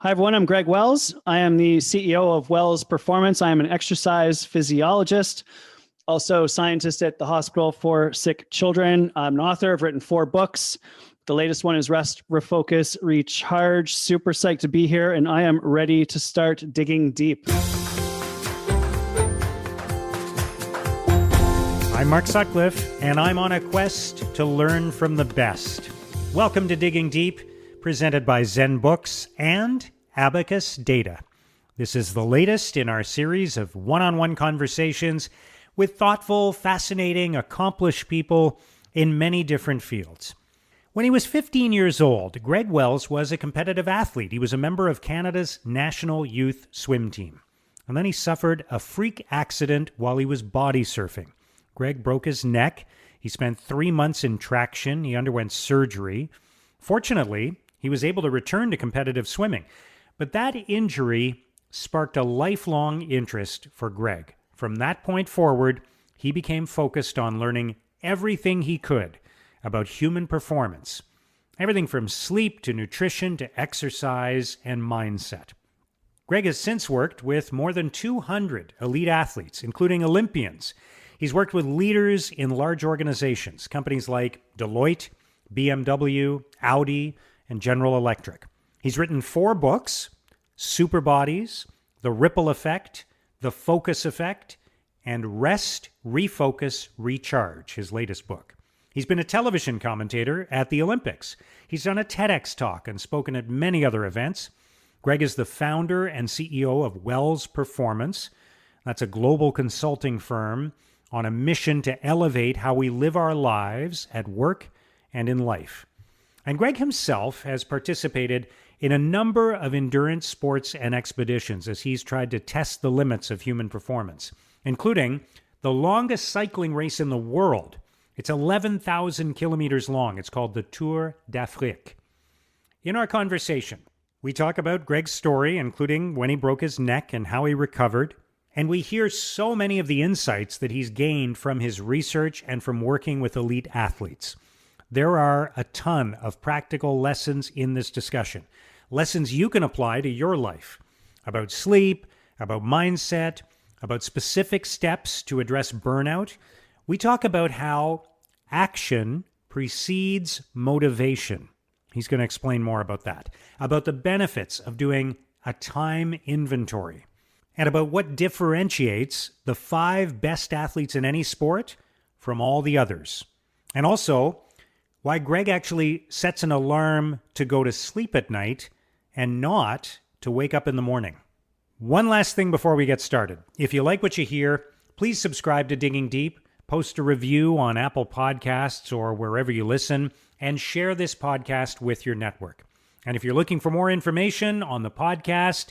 Hi, everyone. I'm Greg Wells. I am the CEO of Wells Performance. I am an exercise physiologist, also scientist at the Hospital for Sick Children. I'm an author. I've written 4 books. The latest one is Rest, Refocus, Recharge. Super psyched to be here, and I am ready to start digging deep. I'm Mark Sutcliffe, and I'm on a quest to learn from the best. Welcome to Digging Deep, presented by Zen Books and Abacus Data. This is the latest in our series of one-on-one conversations with thoughtful, fascinating, accomplished people in many different fields. When he was 15 years old, Greg Wells was a competitive athlete. He was a member of Canada's national youth swim team. And then he suffered a freak accident while he was bodysurfing. Greg broke his neck. He spent 3 months in traction. He underwent surgery. Fortunately, he was able to return to competitive swimming. But that injury sparked a lifelong interest for Greg. From that point forward, he became focused on learning everything he could about human performance. Everything from sleep to nutrition to exercise and mindset. Greg has since worked with more than 200 elite athletes, including Olympians. He's worked with leaders in large organizations, companies like Deloitte, BMW, Audi, and General Electric. He's written 4 books: Super Bodies, The Ripple Effect, The Focus Effect, and Rest, Refocus, Recharge, his latest book. He's been a television commentator at the Olympics. He's done a TEDx talk and spoken at many other events. Greg is the founder and CEO of Wells Performance. That's a global consulting firm on a mission to elevate how we live our lives at work and in life. And Greg himself has participated in a number of endurance sports and expeditions as he's tried to test the limits of human performance, including the longest cycling race in the world. It's 11,000 kilometers long. It's called the Tour d'Afrique. In our conversation, we talk about Greg's story, including when he broke his neck and how he recovered. And we hear so many of the insights that he's gained from his research and from working with elite athletes. There are a ton of practical lessons in this discussion, lessons you can apply to your life, about sleep, about mindset, about specific steps to address burnout. We talk about how action precedes motivation. He's going to explain more about that, about the benefits of doing a time inventory, and about what differentiates the 5 best athletes in any sport from all the others. And also, why Greg actually sets an alarm to go to sleep at night and not to wake up in the morning. One last thing before we get started. If you like what you hear, please subscribe to Digging Deep, post a review on Apple Podcasts or wherever you listen, and share this podcast with your network. And if you're looking for more information on the podcast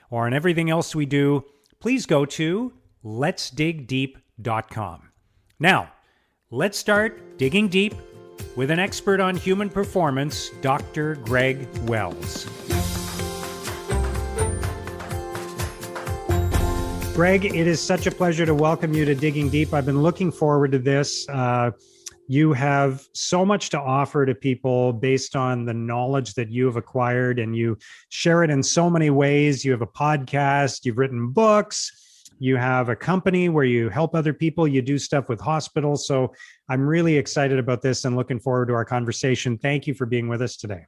or on everything else we do, please go to letsdigdeep.com. Now, let's start digging deep with an expert on human performance, Dr. Greg Wells. Greg, it is such a pleasure to welcome you to Digging Deep. I've been looking forward to this. You have so much to offer to people based on the knowledge that you have acquired, and you share it in so many ways. You have a podcast, you've written books, you have a company where you help other people, you do stuff with hospitals. So I'm really excited about this and looking forward to our conversation. Thank you for being with us today.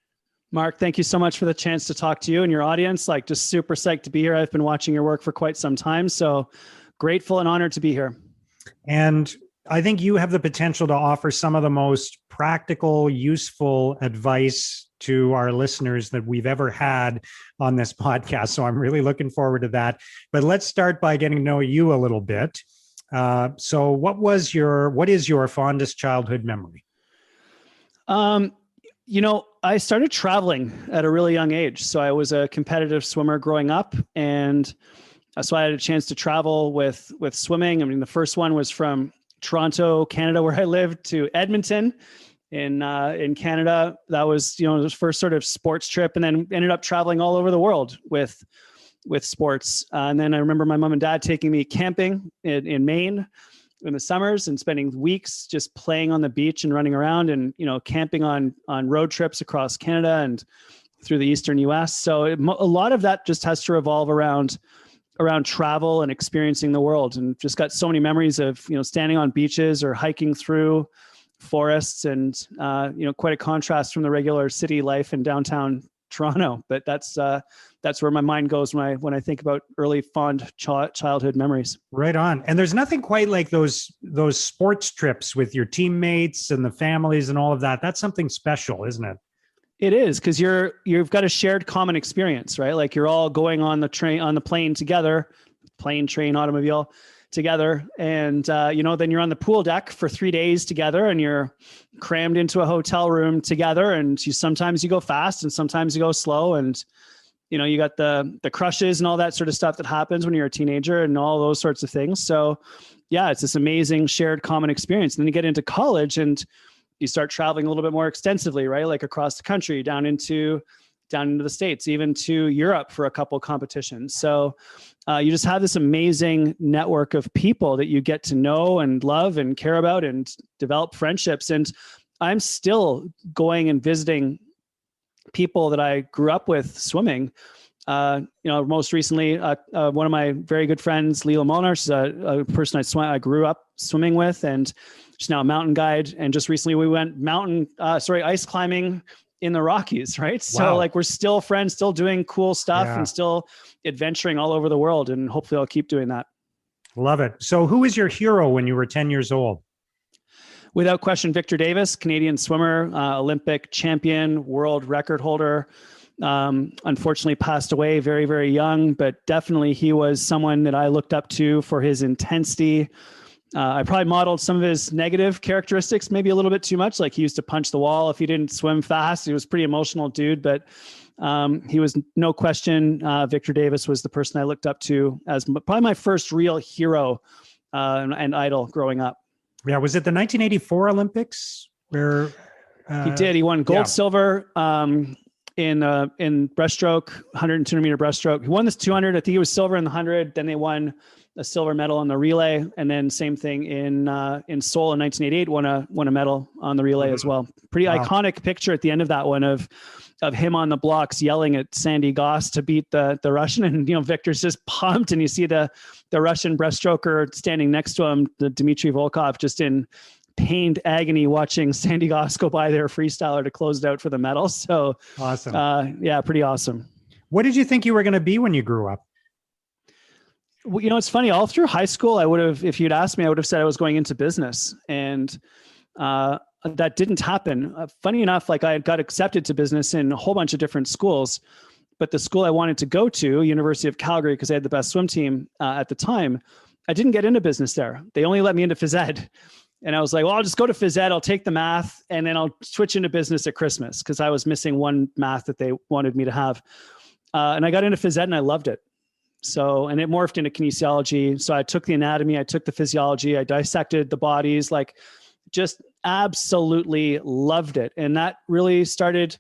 Mark, thank you so much for the chance to talk to you and your audience. Just super psyched to be here. I've been watching your work for quite some time, so grateful and honored to be here. And I think you have the potential to offer some of the most practical, useful advice to our listeners that we've ever had on this podcast. So I'm really looking forward to that. But let's start by getting to know you a little bit. So what is your fondest childhood memory? I started traveling at a really young age. So I was a competitive swimmer growing up, and so I had a chance to travel with swimming. I mean, the first one was from Toronto, Canada, where I lived, to Edmonton in Canada. That was, the first sort of sports trip, and then ended up traveling all over the world with sports. And then I remember my mom and dad taking me camping in Maine in the summers and spending weeks just playing on the beach and running around and, camping on road trips across Canada and through the Eastern US. So a lot of that just has to revolve around travel and experiencing the world, and just got so many memories of, standing on beaches or hiking through forests, and, quite a contrast from the regular city life in downtown Toronto. But that's where my mind goes when I think about early fond childhood memories. Right on. And there's nothing quite like those sports trips with your teammates and the families and all of that. That's something special, isn't it? It is, because you've got a shared common experience, right? Like you're all going on the plane together, train, automobile together. And, then you're on the pool deck for 3 days together, and you're crammed into a hotel room together. And sometimes you go fast and sometimes you go slow. And, you got the crushes and all that sort of stuff that happens when you're a teenager and all those sorts of things. So yeah, it's this amazing shared common experience. And then you get into college and you start traveling a little bit more extensively, right? Like across the country, down into the States, even to Europe for a couple of competitions. So you just have this amazing network of people that you get to know and love and care about and develop friendships. And I'm still going and visiting people that I grew up with swimming. Most recently, one of my very good friends, Leela Molnar, she's a person I grew up swimming with, and she's now a mountain guide. And just recently we went ice climbing in the Rockies, right? So like we're still friends, still doing cool stuff and still adventuring all over the world. And hopefully I'll keep doing that. Love it. So who was your hero when you were 10 years old? Without question, Victor Davis, Canadian swimmer, Olympic champion, world record holder. Unfortunately passed away very, very young, but definitely he was someone that I looked up to for his intensity. I probably modeled some of his negative characteristics, maybe a little bit too much. Like he used to punch the wall if he didn't swim fast. He was a pretty emotional dude, but he was, no question, Victor Davis was the person I looked up to as probably my first real hero and idol growing up. Yeah. Was it the 1984 Olympics where he did? He won gold, silver in breaststroke, 100 and 200 meter breaststroke. He won this 200. I think he was silver in the 100. Then they won a silver medal in the relay, and then same thing in Seoul in 1988. Won a medal on the relay as well. Pretty iconic picture at the end of that one of him on the blocks yelling at Sandy Goss to beat the Russian, and Victor's just pumped, and you see the Russian breaststroker standing next to him, the Dmitry Volkov, just in pained agony watching Sandy Goss go by their freestyler to close it out for the medal. So awesome. Pretty awesome. What did you think you were going to be when you grew up? Well, it's funny. All through high school, I would have, if you'd asked me, I would have said I was going into business, and that didn't happen. Funny enough, like I got accepted to business in a whole bunch of different schools, but the school I wanted to go to, University of Calgary, because I had the best swim team at the time, I didn't get into business there. They only let me into phys ed. And I was like, well, I'll just go to phys ed. I'll take the math, and then I'll switch into business at Christmas, because I was missing one math that they wanted me to have. And I got into phys ed and I loved it. So, and it morphed into kinesiology. So I took the anatomy, I took the physiology, I dissected the bodies, like just absolutely loved it. And that really started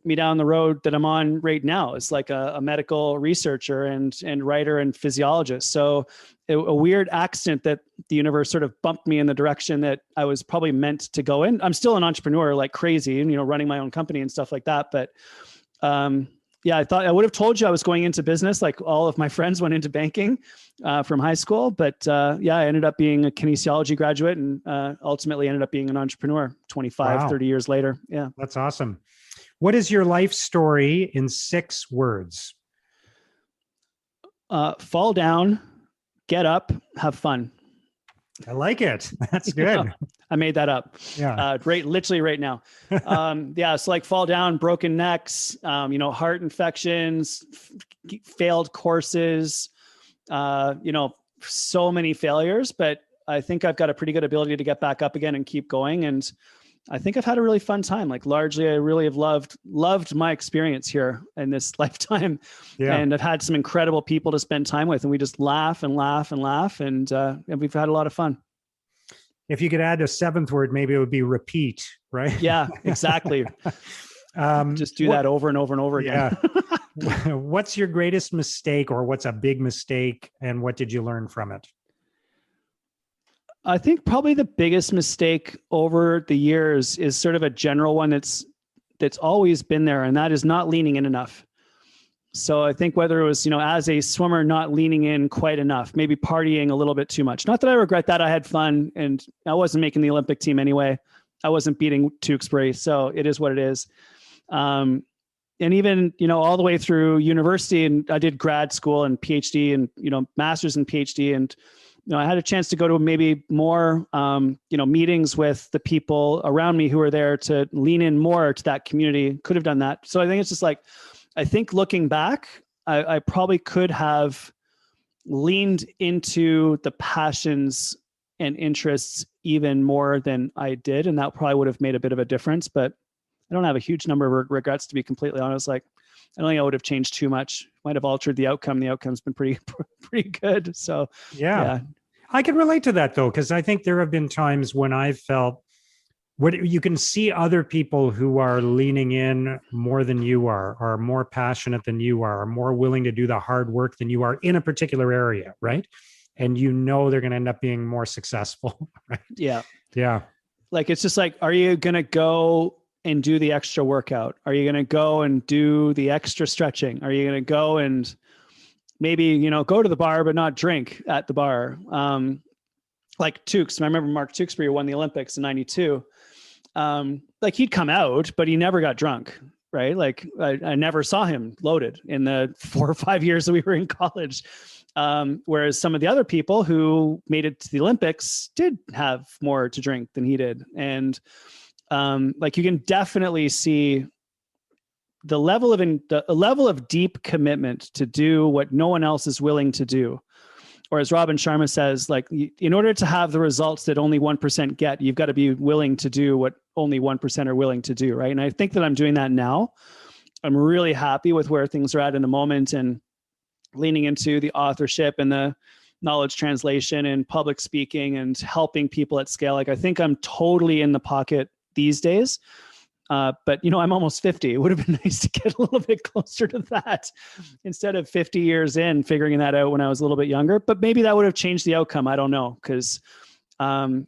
me down the road that I'm on right now. It's like a medical researcher and writer and physiologist. So a weird accident that the universe sort of bumped me in the direction that I was probably meant to go in. I'm still an entrepreneur like crazy and, running my own company and stuff like that. But, I thought I would have told you I was going into business. Like all of my friends went into banking from high school, but I ended up being a kinesiology graduate and ultimately ended up being an entrepreneur 30 years later. Yeah. That's awesome. What is your life story in 6 words? Fall down, get up, have fun. I like it. That's good. I made that up. Yeah. Literally right now. So like fall down, broken necks, heart infections, failed courses, so many failures, but I think I've got a pretty good ability to get back up again and keep going. And I think I've had a really fun time. Like largely, I really have loved my experience here in this lifetime. Yeah. And I've had some incredible people to spend time with, and we just laugh and laugh and laugh. And we've had a lot of fun. If you could add a 7th word, maybe it would be repeat, right? Yeah, exactly. Just do that over and over and over again. Yeah. What's your greatest mistake, or what's a big mistake, and what did you learn from it? I think probably the biggest mistake over the years is sort of a general one that's that's always been there, and that is not leaning in enough. So I think whether it was, as a swimmer, not leaning in quite enough, maybe partying a little bit too much. Not that I regret that. I had fun, and I wasn't making the Olympic team anyway. I wasn't beating Tewksbury, so it is what it is. And even, all the way through university, and I did grad school and PhD and, master's and PhD. And, I had a chance to go to maybe more, meetings with the people around me who were there to lean in more to that community. Could have done that. So I think it's just like, I think looking back, I probably could have leaned into the passions and interests even more than I did. And that probably would have made a bit of a difference, but I don't have a huge number of regrets, to be completely honest. Like, I don't think I would have changed too much. Might have altered the outcome. The outcome's been pretty good. So yeah. I can relate to that though, because I think there have been times when I felt what you can see other people who are leaning in more than you are more passionate than you are more willing to do the hard work than you are in a particular area, right? And they're going to end up being more successful, right? Yeah. Yeah. Like, it's just like, are you going to go and do the extra workout? Are you going to go and do the extra stretching? Are you going to go and maybe, go to the bar, but not drink at the bar? Like Tewks, I remember Mark Tewksbury won the Olympics in 92. Like, he'd come out, but he never got drunk, right? Like, I never saw him loaded in the 4 or 5 years that we were in college. Whereas some of the other people who made it to the Olympics did have more to drink than he did. And like, you can definitely see the level of deep commitment to do what no one else is willing to do. Or as Robin Sharma says, like, in order to have the results that only 1% get, you've got to be willing to do what only 1% are willing to do. Right. And I think that I'm doing that now. I'm really happy with where things are at in the moment, and leaning into the authorship and the knowledge translation and public speaking and helping people at scale. Like, I think I'm totally in the pocket these days. But, I'm almost 50. It would have been nice to get a little bit closer to that instead of 50 years in figuring that out when I was a little bit younger. But maybe that would have changed the outcome. I don't know. Because, I'm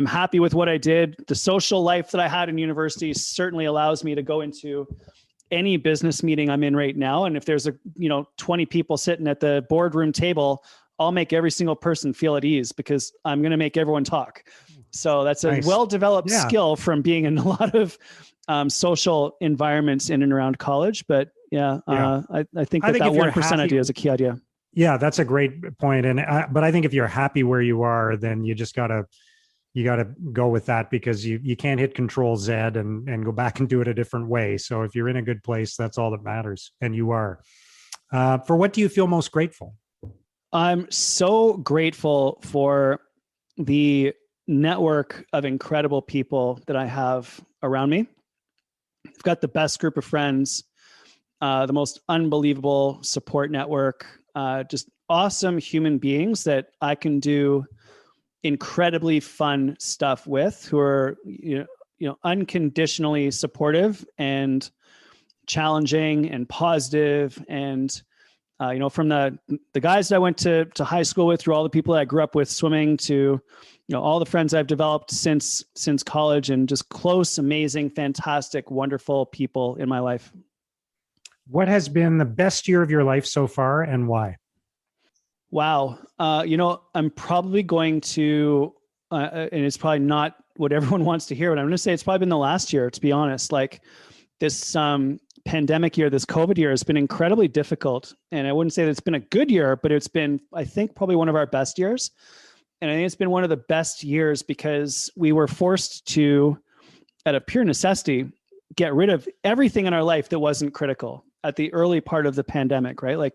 happy with what I did. The social life that I had in university certainly allows me to go into any business meeting I'm in right now. And if there's 20 people sitting at the boardroom table, I'll make every single person feel at ease because I'm going to make everyone talk. So that's a well-developed skill from being in a lot of social environments in and around college. But I think that 1% idea is a key idea. Yeah, that's a great point. But I think if you're happy where you are, then you just gotta go with that, because you can't hit Control Z and go back and do it a different way. So if you're in a good place, that's all that matters. And you are. For what do you feel most grateful? I'm so grateful for the network of incredible people that I have around me. I've got the best group of friends, the most unbelievable support network, just awesome human beings that I can do incredibly fun stuff with, who are, unconditionally supportive and challenging and positive. And, from the guys that I went to high school with, through all the people that I grew up with swimming, to, all the friends I've developed since college, and just close, amazing, fantastic, wonderful people in my life. What has been the best year of your life so far, and why? Wow. I'm probably going to, and it's probably not what everyone wants to hear, but I'm going to say it's probably been the last year, to be honest. Like, this pandemic year, this COVID year has been incredibly difficult. And I wouldn't say that it's been a good year, but it's been, I think, probably one of our best years. And I think it's been one of the best years because we were forced to, out of pure necessity, get rid of everything in our life that wasn't critical at the early part of the pandemic, right? Like,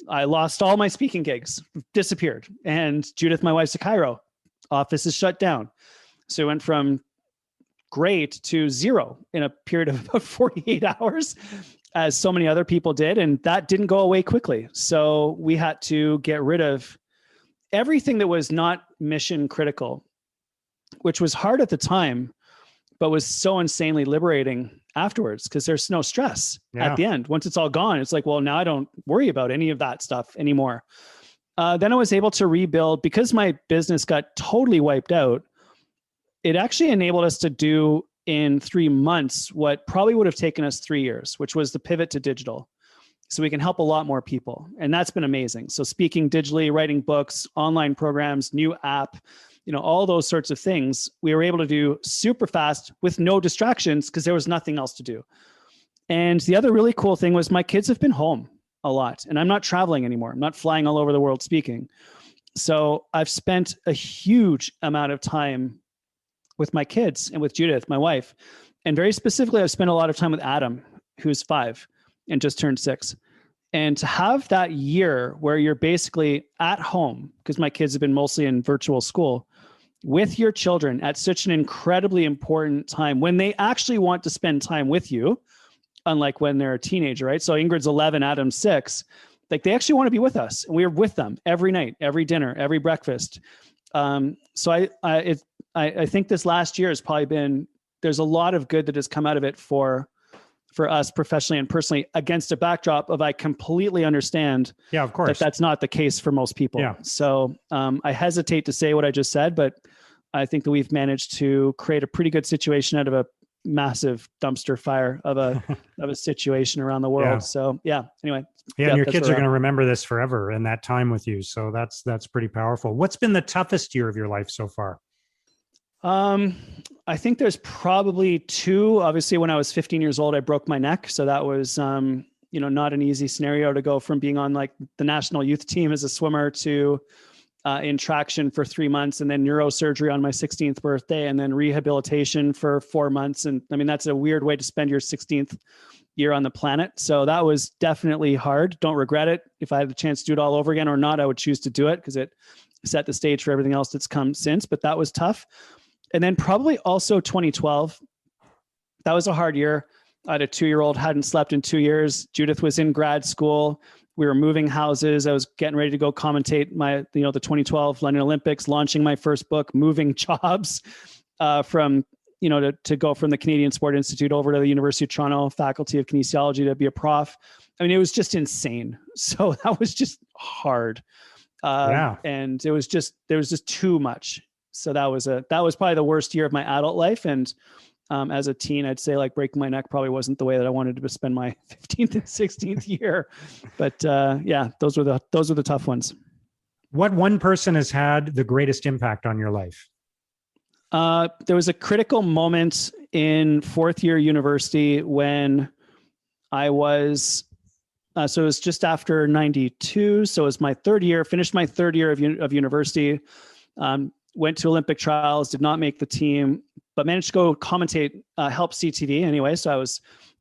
I lost all my speaking gigs, disappeared. And Judith, my wife's to Cairo, office is shut down. So it went from great to zero in a period of about 48 hours, as so many other people did. And that didn't go away quickly. So we had to get rid of everything that was not mission critical, which was hard at the time, but was so insanely liberating afterwards, because there's no stress at the end. Once it's all gone, it's like, well, now I don't worry about any of that stuff anymore. Then I was able to rebuild, because my business got totally wiped out. It actually enabled us to do in 3 months what probably would have taken us 3 years, which was the pivot to digital. So we can help a lot more people. And that's been amazing. So speaking digitally, writing books, online programs, new app, all those sorts of things, we were able to do super fast with no distractions because there was nothing else to do. And the other really cool thing was my kids have been home a lot, and I'm not traveling anymore. I'm not flying all over the world speaking. So I've spent a huge amount of time with my kids and with Judith, my wife. And very specifically, I've spent a lot of time with Adam, who's 5 and just turned 6. And to have that year where you're basically at home, because my kids have been mostly in virtual school, with your children at such an incredibly important time when they actually want to spend time with you, unlike when they're a teenager, right? So Ingrid's 11, Adam's 6. Like they actually want to be with us. And we're with them every night, every dinner, every breakfast. So I think this last year has probably been, there's a lot of good that has come out of it for us professionally and personally, against a backdrop of, I completely understand of course, that's not the case for most people. Yeah. So I hesitate to say what I just said, but I think that we've managed to create a pretty good situation out of a massive dumpster fire of a situation around the world. Yeah. So anyway. Yeah, and your kids are going to remember this forever and that time with you. So that's pretty powerful. What's been the toughest year of your life so far? I think there's probably 2. Obviously, when I was 15 years old, I broke my neck. So that was, not an easy scenario to go from being on like the national youth team as a swimmer to in traction for 3 months, and then neurosurgery on my 16th birthday, and then rehabilitation for 4 months. And I mean, that's a weird way to spend your 16th year on the planet. So that was definitely hard. Don't regret it. If I had the chance to do it all over again or not, I would choose to do it because it set the stage for everything else that's come since. But that was tough. And then probably also 2012. That was a hard year. I had a 2-year-old, hadn't slept in 2 years. Judith was in grad school. We were moving houses. I was getting ready to go commentate the 2012 London Olympics, launching my first book, moving jobs from, to go from the Canadian Sport Institute over to the University of Toronto Faculty of Kinesiology to be a prof. I mean, it was just insane. So that was just hard. And there was just too much. So that was probably the worst year of my adult life. And as a teen, I'd say like breaking my neck probably wasn't the way that I wanted to spend my 15th and 16th year. But those were the tough ones. What one person has had the greatest impact on your life? There was a critical moment in 4th year university when I was, so it was just after 92. So it was my 3rd year, finished my 3rd year of university. Went to Olympic trials, did not make the team, but managed to go commentate, help CTV anyway. So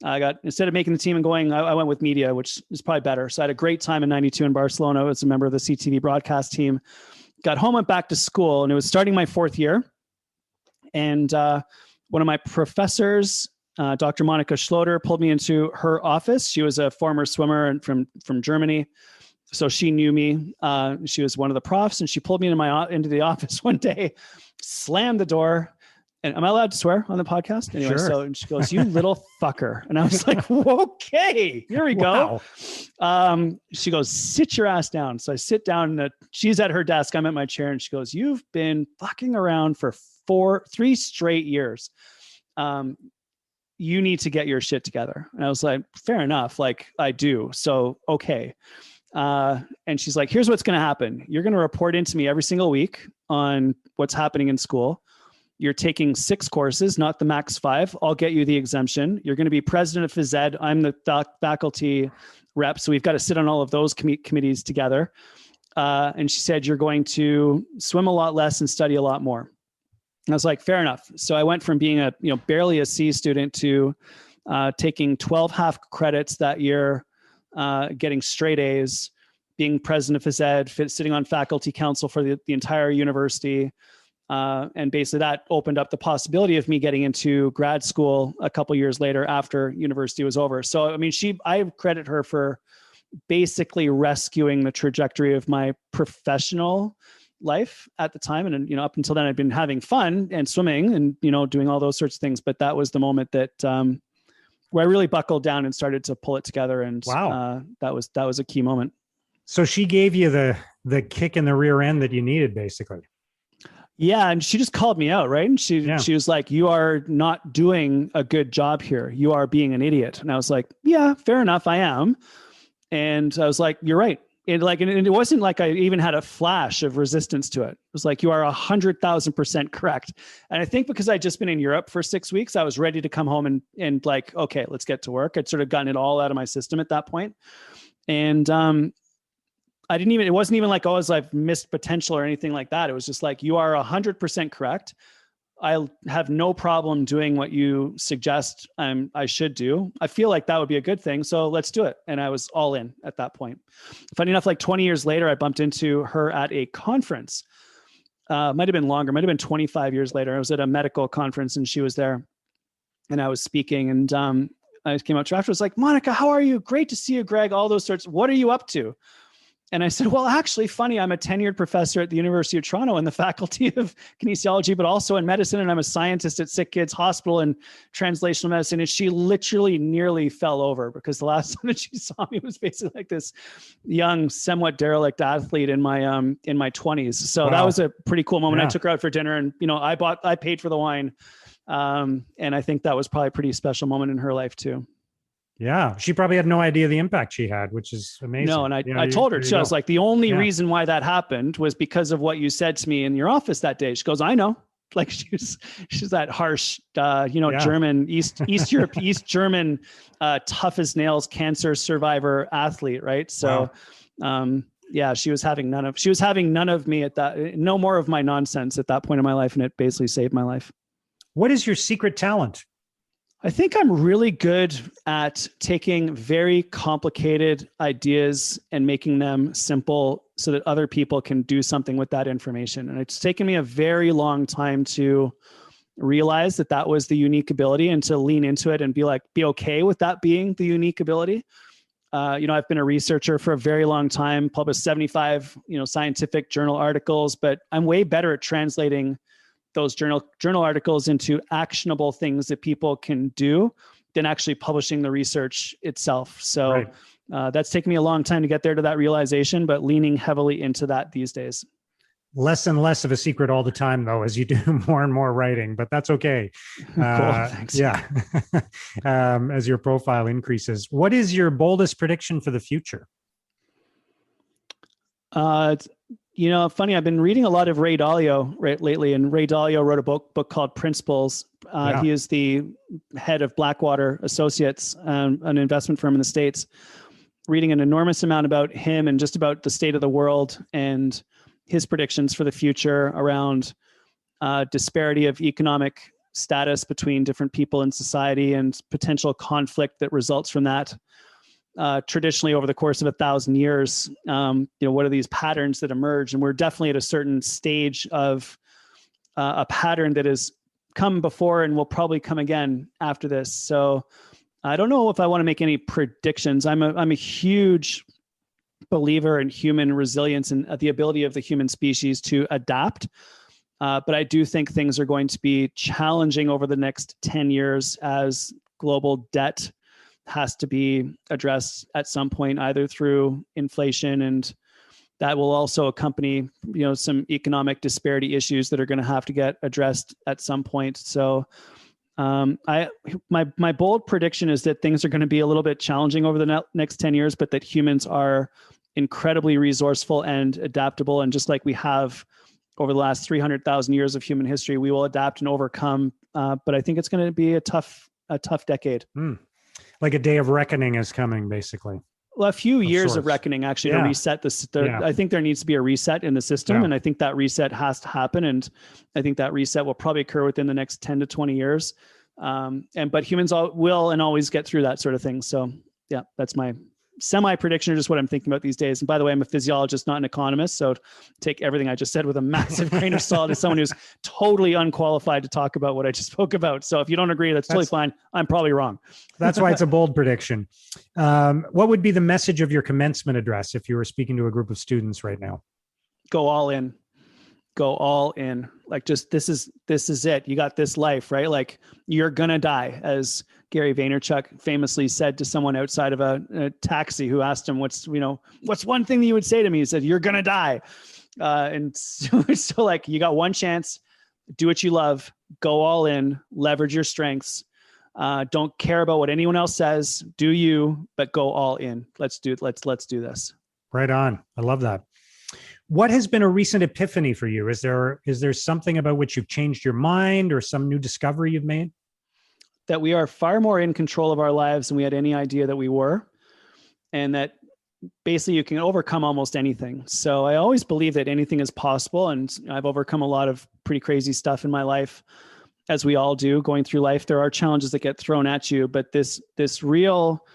I got, instead of making the team and going, I went with media, which is probably better. So I had a great time in 92 in Barcelona as a member of the CTV broadcast team. Got home, went back to school, and it was starting my 4th year. And one of my professors, Dr. Monica Schloter, pulled me into her office. She was a former swimmer from Germany. So she knew me. She was one of the profs, and she pulled me into the office one day, slammed the door. And am I allowed to swear on the podcast? Anyway, Sure. and she goes, "You little fucker." And I was like, okay, here we go. Wow. She goes, "Sit your ass down." So I sit down, and she's at her desk. I'm at my chair, and she goes, "You've been fucking around for 3 straight years. You need to get your shit together." And I was like, fair enough. Like I do. So, okay. And she's like, "Here's what's going to happen. You're going to report into me every single week on what's happening in school. You're taking 6 courses, not the max 5. I'll get you the exemption. You're going to be president of phys ed. I'm the faculty rep. So we've got to sit on all of those committees together." And she said, "You're going to swim a lot less and study a lot more." And I was like, fair enough. So I went from being barely a C student to taking 12 half credits that year, getting straight A's, being president of phys ed, sitting on faculty council for the entire university. And basically that opened up the possibility of me getting into grad school a couple years later after university was over. So, I mean, I credit her for basically rescuing the trajectory of my professional life at the time. And, up until then I'd been having fun and swimming and, doing all those sorts of things. But that was the moment that, where I really buckled down and started to pull it together. And wow, that was a key moment. So she gave you the kick in the rear end that you needed, basically. Yeah. And she just called me out. Right. And she was like, you are not doing a good job here. You are being an idiot. And I was like, yeah, fair enough. I am. And I was like, you're right. And it wasn't like I even had a flash of resistance to it. It was like, you are 100,000% correct. And I think because I'd just been in Europe for 6 weeks, I was ready to come home and like, okay, let's get to work. I'd sort of gotten it all out of my system at that point. And, it wasn't even like, I've missed potential or anything like that. It was just like, you are 100% correct. I have no problem doing what you suggest I should do. I feel like that would be a good thing. So let's do it. And I was all in at that point. Funny enough, like 20 years later, I bumped into her at a conference. Might've been longer, might've been 25 years later. I was at a medical conference and she was there and I was speaking and I came up to her after. I was like, Monica, how are you? Great to see you, Greg. All those sorts. What are you up to? And I said, well, actually, funny, I'm a tenured professor at the University of Toronto in the faculty of kinesiology, but also in medicine. And I'm a scientist at Sick Kids Hospital in translational medicine. And she literally nearly fell over because the last time that she saw me was basically like this young, somewhat derelict athlete in my 20s. So That was a pretty cool moment. Yeah. I took her out for dinner and, I paid for the wine. And I think that was probably a pretty special moment in her life too. Yeah. She probably had no idea the impact she had, which is amazing. No. And I told her too, I was like, the only reason why that happened was because of what you said to me in your office that day. She goes, I know. Like she's that harsh, German, East German, tough as nails, cancer survivor athlete. Right. So, she was having none of me at that, no more of my nonsense at that point in my life. And it basically saved my life. What is your secret talent? I think I'm really good at taking very complicated ideas and making them simple so that other people can do something with that information. And it's taken me a very long time to realize that was the unique ability and to lean into it and be okay with that being the unique ability. I've been a researcher for a very long time, published 75, scientific journal articles, but I'm way better at translating those journal articles into actionable things that people can do than actually publishing the research itself. So that's taken me a long time to get there to that realization, but leaning heavily into that these days. Less and less of a secret all the time, though, as you do more and more writing, but that's okay. Cool, thanks. Yeah. As your profile increases. What is your boldest prediction for the future? Funny, I've been reading a lot of Ray Dalio lately, and Ray Dalio wrote a book called Principles. He is the head of Blackwater Associates, an investment firm in the States. Reading an enormous amount about him and just about the state of the world and his predictions for the future around disparity of economic status between different people in society and potential conflict that results from that. Traditionally over the course of 1,000 years, what are these patterns that emerge? And we're definitely at a certain stage of a pattern that has come before and will probably come again after this. So I don't know if I want to make any predictions. I'm a huge believer in human resilience and the ability of the human species to adapt. But I do think things are going to be challenging over the next 10 years as global debt has to be addressed at some point, either through inflation, and that will also accompany, some economic disparity issues that are going to have to get addressed at some point. So my bold prediction is that things are going to be a little bit challenging over the next 10 years, but that humans are incredibly resourceful and adaptable. And just like we have over the last 300,000 years of human history, we will adapt and overcome. But I think it's going to be a tough decade. Like a day of reckoning is coming, basically. Well, a few years of reckoning actually to reset this. I think there needs to be a reset in the system. And I think that reset has to happen. And I think that reset will probably occur within the next 10 to 20 years. But humans will and always get through that sort of thing. So yeah, that's my semi-prediction, or just what I'm thinking about these days. And by the way, I'm a physiologist, not an economist. So take everything I just said with a massive grain of salt as someone who's totally unqualified to talk about what I just spoke about. So if you don't agree, that's totally fine. I'm probably wrong. That's why it's a bold prediction. What would be the message of your commencement address if you were speaking to a group of students right now? Go all in. Go all in. Like, just, this is it. You got this life, right? Like, you're going to die, as Gary Vaynerchuk famously said to someone outside of a taxi who asked him, what's one thing that you would say to me? He said, you're going to die. And so like, you got one chance, do what you love, go all in, leverage your strengths. Don't care about what anyone else says, do you, but go all in. Let's do this. Right on. I love that. What has been a recent epiphany for you? Is there something about which you've changed your mind or some new discovery you've made? That we are far more in control of our lives than we had any idea that we were. And that basically you can overcome almost anything. So I always believe that anything is possible. And I've overcome a lot of pretty crazy stuff in my life, as we all do going through life. There are challenges that get thrown at you, but this real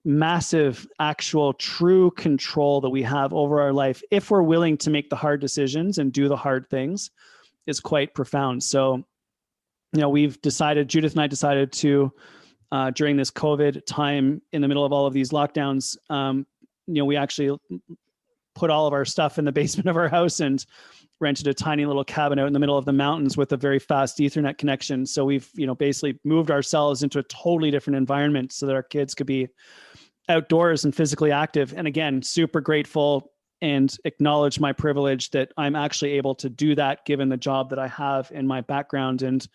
massive, actual, true control that we have over our life, if we're willing to make the hard decisions and do the hard things, is quite profound. So, Judith and I decided to, during this COVID time, in the middle of all of these lockdowns, we actually put all of our stuff in the basement of our house and rented a tiny little cabin out in the middle of the mountains with a very fast Ethernet connection. So we've, basically moved ourselves into a totally different environment so that our kids could be outdoors and physically active. And again, super grateful and acknowledge my privilege that I'm actually able to do that given the job that I have in my background and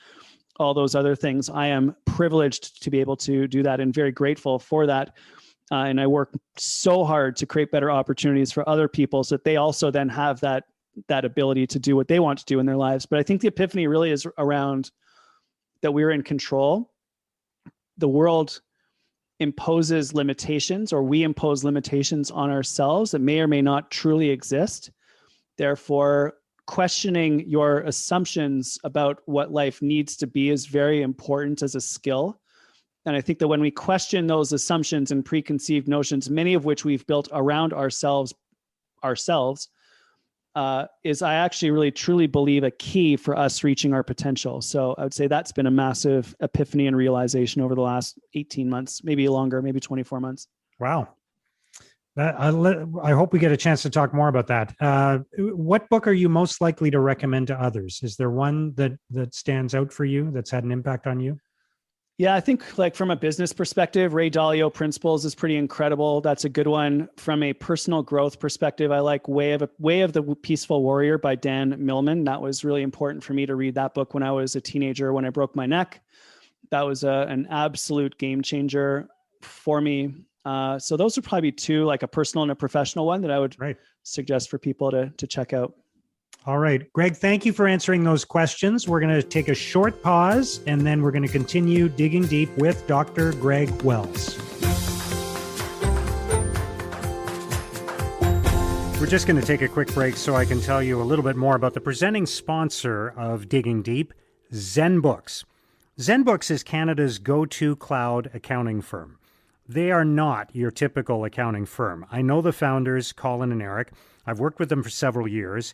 all those other things. I am privileged to be able to do that and very grateful for that. And I work so hard to create better opportunities for other people so that they also then have that ability to do what they want to do in their lives. But I think the epiphany really is around that we're in control. The world imposes limitations, or we impose limitations on ourselves that may or may not truly exist. Therefore, questioning your assumptions about what life needs to be is very important as a skill. And I think that when we question those assumptions and preconceived notions, many of which we've built around ourselves, is I actually really truly believe a key for us reaching our potential. So I would say that's been a massive epiphany and realization over the last 18 months, maybe longer, maybe 24 months. Wow. I hope we get a chance to talk more about that. What book are you most likely to recommend to others? Is there one that stands out for you that's had an impact on you? Yeah, I think like from a business perspective, Ray Dalio Principles is pretty incredible. That's a good one. From a personal growth perspective, I like Way of the Peaceful Warrior by Dan Millman. That was really important for me to read that book when I was a teenager, when I broke my neck. That was an absolute game changer for me. So those would probably be two, like a personal and a professional one that I would suggest for people to check out. All right. Greg, thank you for answering those questions. We're going to take a short pause, and then we're going to continue digging deep with Dr. Greg Wells. We're just going to take a quick break so I can tell you a little bit more about the presenting sponsor of Digging Deep, ZenBooks. ZenBooks is Canada's go-to cloud accounting firm. They are not your typical accounting firm. I know the founders, Colin and Eric. I've worked with them for several years.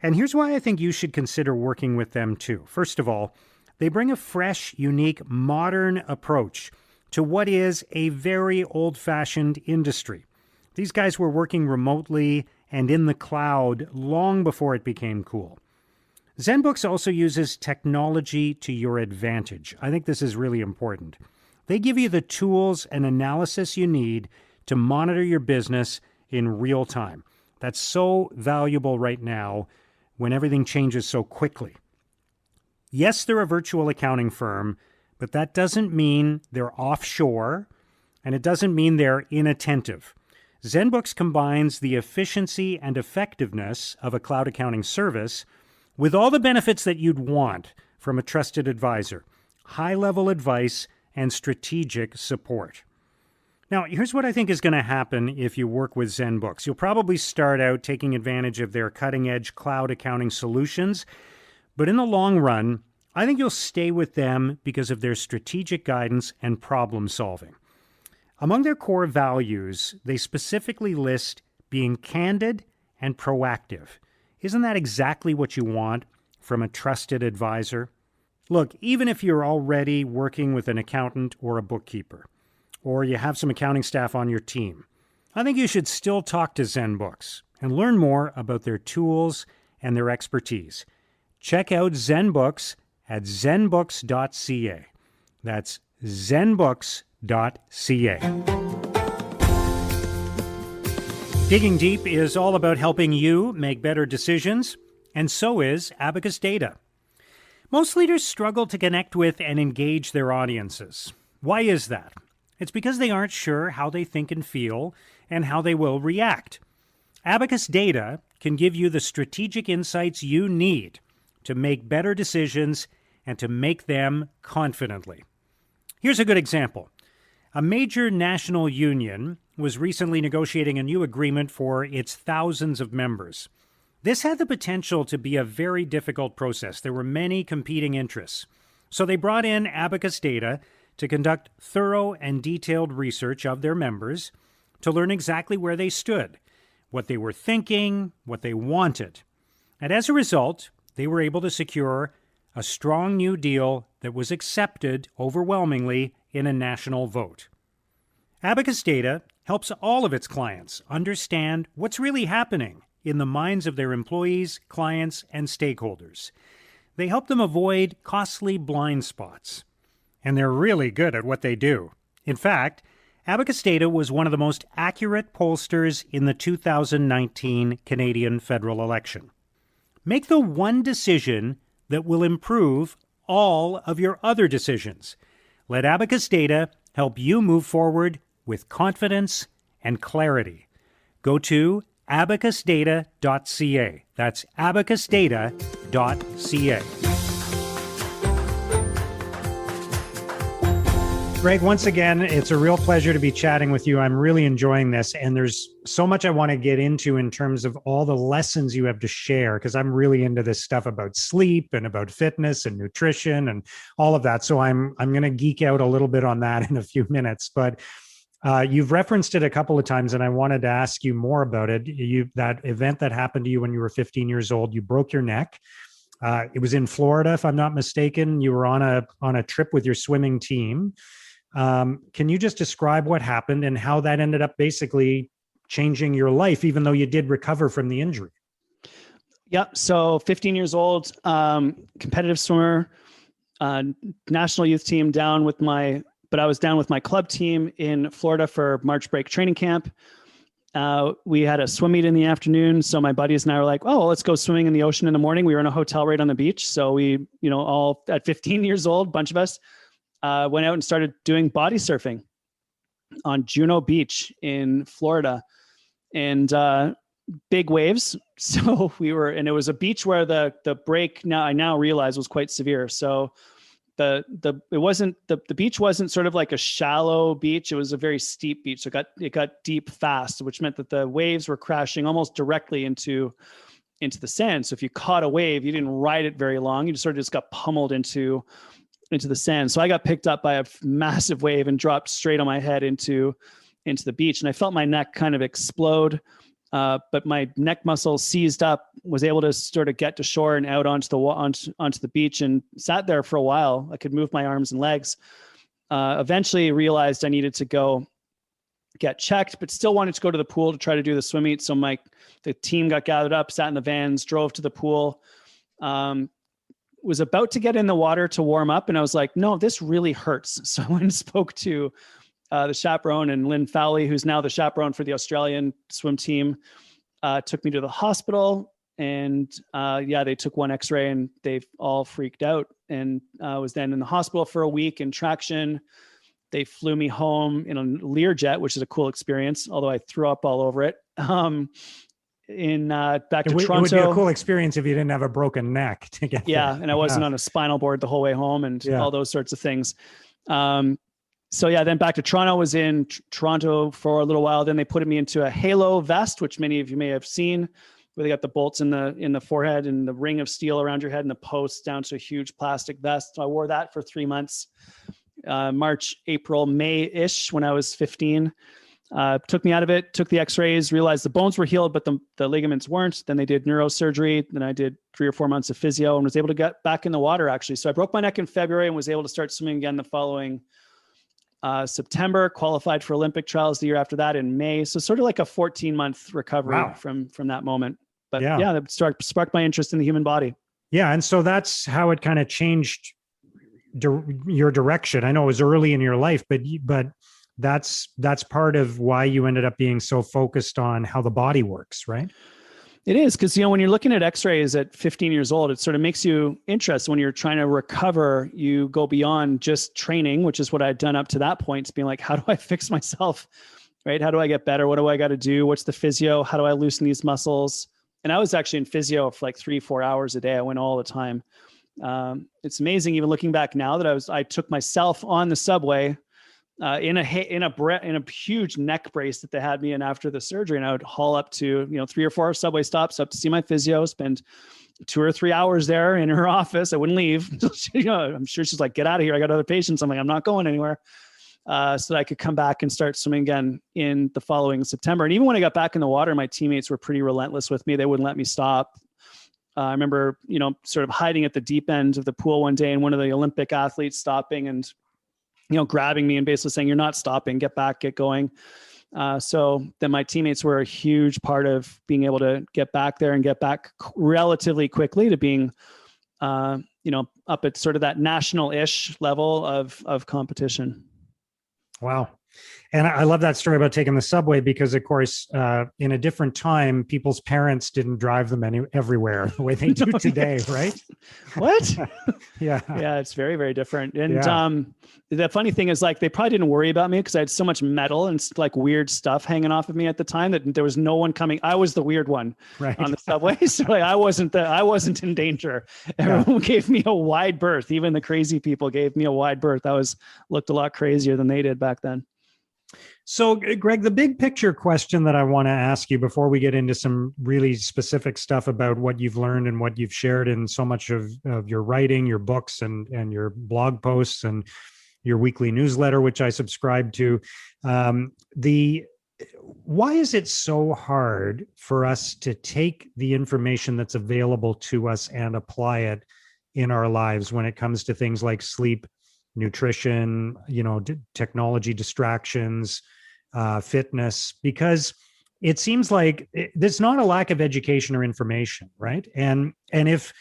And here's why I think you should consider working with them too. First of all, they bring a fresh, unique, modern approach to what is a very old-fashioned industry. These guys were working remotely and in the cloud long before it became cool. ZenBooks also uses technology to your advantage. I think this is really important. They give you the tools and analysis you need to monitor your business in real time. That's so valuable right now when everything changes so quickly. Yes, they're a virtual accounting firm, but that doesn't mean they're offshore, and it doesn't mean they're inattentive. ZenBooks combines the efficiency and effectiveness of a cloud accounting service with all the benefits that you'd want from a trusted advisor, high-level advice, and strategic support. Now, here's what I think is going to happen if you work with ZenBooks. You'll probably start out taking advantage of their cutting-edge cloud accounting solutions, but in the long run, I think you'll stay with them because of their strategic guidance and problem solving. Among their core values, they specifically list being candid and proactive. Isn't that exactly what you want from a trusted advisor? Look, even if you're already working with an accountant or a bookkeeper, or you have some accounting staff on your team, I think you should still talk to ZenBooks and learn more about their tools and their expertise. Check out ZenBooks at zenbooks.ca. That's zenbooks.ca. Digging Deep is all about helping you make better decisions, and so is Abacus Data. Most leaders struggle to connect with and engage their audiences. Why is that? It's because they aren't sure how they think and feel and how they will react. Abacus Data can give you the strategic insights you need to make better decisions and to make them confidently. Here's a good example. A major national union was recently negotiating a new agreement for its thousands of members. This had the potential to be a very difficult process. There were many competing interests. So they brought in Abacus Data to conduct thorough and detailed research of their members to learn exactly where they stood, what they were thinking, what they wanted. And as a result, they were able to secure a strong new deal that was accepted overwhelmingly in a national vote. Abacus Data helps all of its clients understand what's really happening in the minds of their employees, clients, and stakeholders. They help them avoid costly blind spots. And they're really good at what they do. In fact, Abacus Data was one of the most accurate pollsters in the 2019 Canadian federal election. Make the one decision that will improve all of your other decisions. Let Abacus Data help you move forward with confidence and clarity. Go to abacusdata.ca. That's abacusdata.ca. Greg, once again, it's a real pleasure to be chatting with you. I'm really enjoying this, and there's so much I want to get into in terms of all the lessons you have to share, because I'm really into this stuff about sleep and about fitness and nutrition and all of that. So I'm going to geek out a little bit on that in a few minutes. But you've referenced it a couple of times, and I wanted to ask you more about it. That event that happened to you when you were 15 years old, you broke your neck. It was in Florida, if I'm not mistaken. You were on a trip with your swimming team. Can you just describe what happened and how that ended up basically changing your life, even though you did recover from the injury? Yep. So 15 years old, competitive swimmer, national youth team but I was down with my club team in Florida for March break training camp. We had a swim meet in the afternoon. So my buddies and I were like, oh, well, let's go swimming in the ocean in the morning. We were in a hotel right on the beach. So we, all at 15 years old, bunch of us, went out and started doing body surfing on Juno Beach in Florida, and big waves. So and it was a beach where the break I now realize was quite severe. So the beach wasn't sort of like a shallow beach. It was a very steep beach. So it got deep fast, which meant that the waves were crashing almost directly into the sand. So if you caught a wave, you didn't ride it very long. You just got pummeled into the sand. So I got picked up by a massive wave and dropped straight on my head into the beach. And I felt my neck kind of explode. But my neck muscle seized up, was able to sort of get to shore and out onto the beach, and sat there for a while. I could move my arms and legs. Eventually realized I needed to go get checked, but still wanted to go to the pool to try to do the swim meet. So the team got gathered up, sat in the vans, drove to the pool. Was about to get in the water to warm up, and I was like, no, this really hurts. So I went and spoke to the chaperone, and Lynn Fowley, who's now the chaperone for the Australian swim team, took me to the hospital, and they took one x-ray, and they all freaked out, and was then in the hospital for a week in traction. They flew me home in a Learjet, which is a cool experience, although I threw up all over it. Back to Toronto. It would be a cool experience if you didn't have a broken neck to get there. And I wasn't on a spinal board the whole way home, and all those sorts of things. Then back to Toronto. Was in Toronto for a little while. Then they put me into a halo vest, which many of you may have seen, where they got the bolts in the forehead and the ring of steel around your head and the posts down to a huge plastic vest. So I wore that for 3 months, March, April, May-ish, when I was 15. Took me out of it, took the x-rays, realized the bones were healed, but the ligaments weren't. Then they did neurosurgery. Then I did 3 or 4 months of physio and was able to get back in the water, actually. So I broke my neck in February and was able to start swimming again the following September, qualified for Olympic trials the year after that in May. So sort of like a 14-month recovery from that moment. But that sparked my interest in the human body. Yeah. And so that's how it kind of changed your direction. I know it was early in your life, but that's part of why you ended up being so focused on how the body works, right? It is, because, when you're looking at x-rays at 15 years old, it sort of makes you interested. When you're trying to recover, you go beyond just training, which is what I'd done up to that point, to being like, how do I fix myself, right? How do I get better? What do I got to do? What's the physio? How do I loosen these muscles? And I was actually in physio for like 3-4 hours a day. I went all the time. It's amazing, even looking back now, that I took myself on the subway in a huge neck brace that they had me in after the surgery. And I would haul up to, 3 or 4 subway stops up to see my physio, spend 2 or 3 hours there in her office. I wouldn't leave. I'm sure she's like, get out of here, I got other patients. I'm like, I'm not going anywhere. So that I could come back and start swimming again in the following September. And even when I got back in the water, my teammates were pretty relentless with me. They wouldn't let me stop. I remember, sort of hiding at the deep end of the pool one day, and one of the Olympic athletes stopping and, grabbing me and basically saying, you're not stopping, get back, get going. So then my teammates were a huge part of being able to get back there and get back relatively quickly to being, up at sort of that national-ish level of competition. Wow. And I love that story about taking the subway, because, of course, in a different time, people's parents didn't drive them everywhere the way they do today, right? What? Yeah. Yeah, it's very, very different. And the funny thing is, like, they probably didn't worry about me because I had so much metal and like weird stuff hanging off of me at the time that there was no one coming. I was the weird one on the subway. So like, I wasn't in danger. Everyone gave me a wide berth. Even the crazy people gave me a wide berth. Looked a lot crazier than they did back then. So, Greg, the big picture question that I want to ask you before we get into some really specific stuff about what you've learned and what you've shared in so much of your writing, your books and your blog posts and your weekly newsletter, which I subscribe to, why is it so hard for us to take the information that's available to us and apply it in our lives when it comes to things like sleep, nutrition, technology distractions, fitness? Because it seems like there's not a lack of education or information, right? And if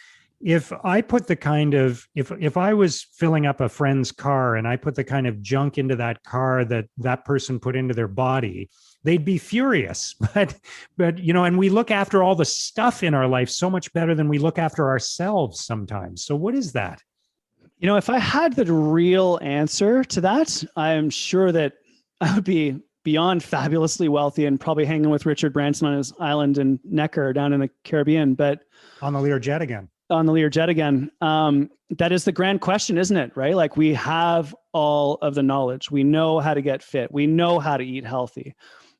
I put the kind of, if I was filling up a friend's car and I put the kind of junk into that car that person put into their body, they'd be furious. But and we look after all the stuff in our life so much better than we look after ourselves sometimes. So what is that? If I had the real answer to that, I am sure that I would be beyond fabulously wealthy and probably hanging with Richard Branson on his island in Necker down in the Caribbean. But on the Learjet again. That is the grand question, isn't it? Right? Like, we have all of the knowledge. We know how to get fit. We know how to eat healthy.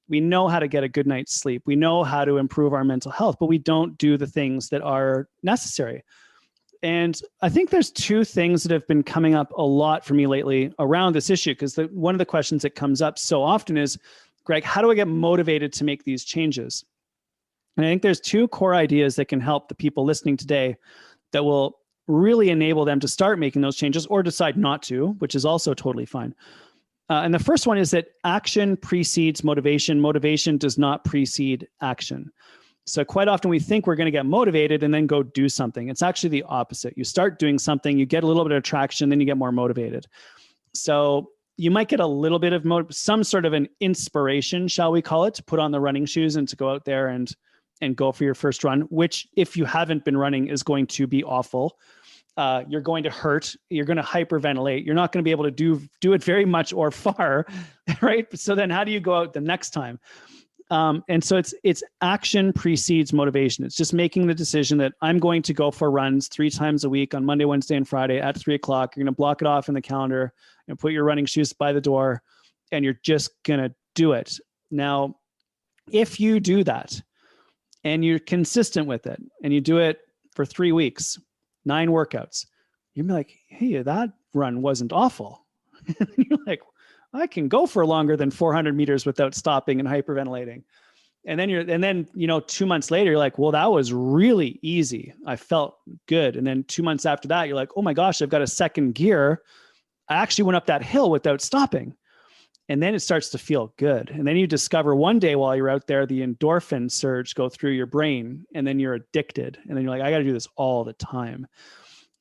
We know how to get a good night's sleep. We know how to improve our mental health, but we don't do the things that are necessary. And I think there's 2 things that have been coming up a lot for me lately around this issue, because one of the questions that comes up so often is, Greg, how do I get motivated to make these changes? And I think there's 2 core ideas that can help the people listening today that will really enable them to start making those changes, or decide not to, which is also totally fine. And the first one is that action precedes motivation. Motivation does not precede action. So quite often we think we're going to get motivated and then go do something. It's actually the opposite. You start doing something, you get a little bit of traction, then you get more motivated. So you might get a little bit of some sort of an inspiration, shall we call it, to put on the running shoes and to go out there and go for your first run, which, if you haven't been running, is going to be awful. You're going to hurt. You're going to hyperventilate. You're not going to be able to do it very much or far, right? So then how do you go out the next time? And so it's action precedes motivation. It's just making the decision that I'm going to go for runs 3 times a week on Monday, Wednesday, and Friday at 3:00. You're going to block it off in the calendar and put your running shoes by the door, and you're just going to do it. Now, if you do that and you're consistent with it and you do it for 3 weeks, 9 workouts, you'll be like, hey, that run wasn't awful. And you're like, I can go for longer than 400 meters without stopping and hyperventilating. And then 2 months later, you're like, well, that was really easy. I felt good. And then 2 months after that, you're like, oh my gosh, I've got a second gear. I actually went up that hill without stopping. And then it starts to feel good. And then you discover one day while you're out there, the endorphin surge go through your brain, and then you're addicted. And then you're like, I got to do this all the time.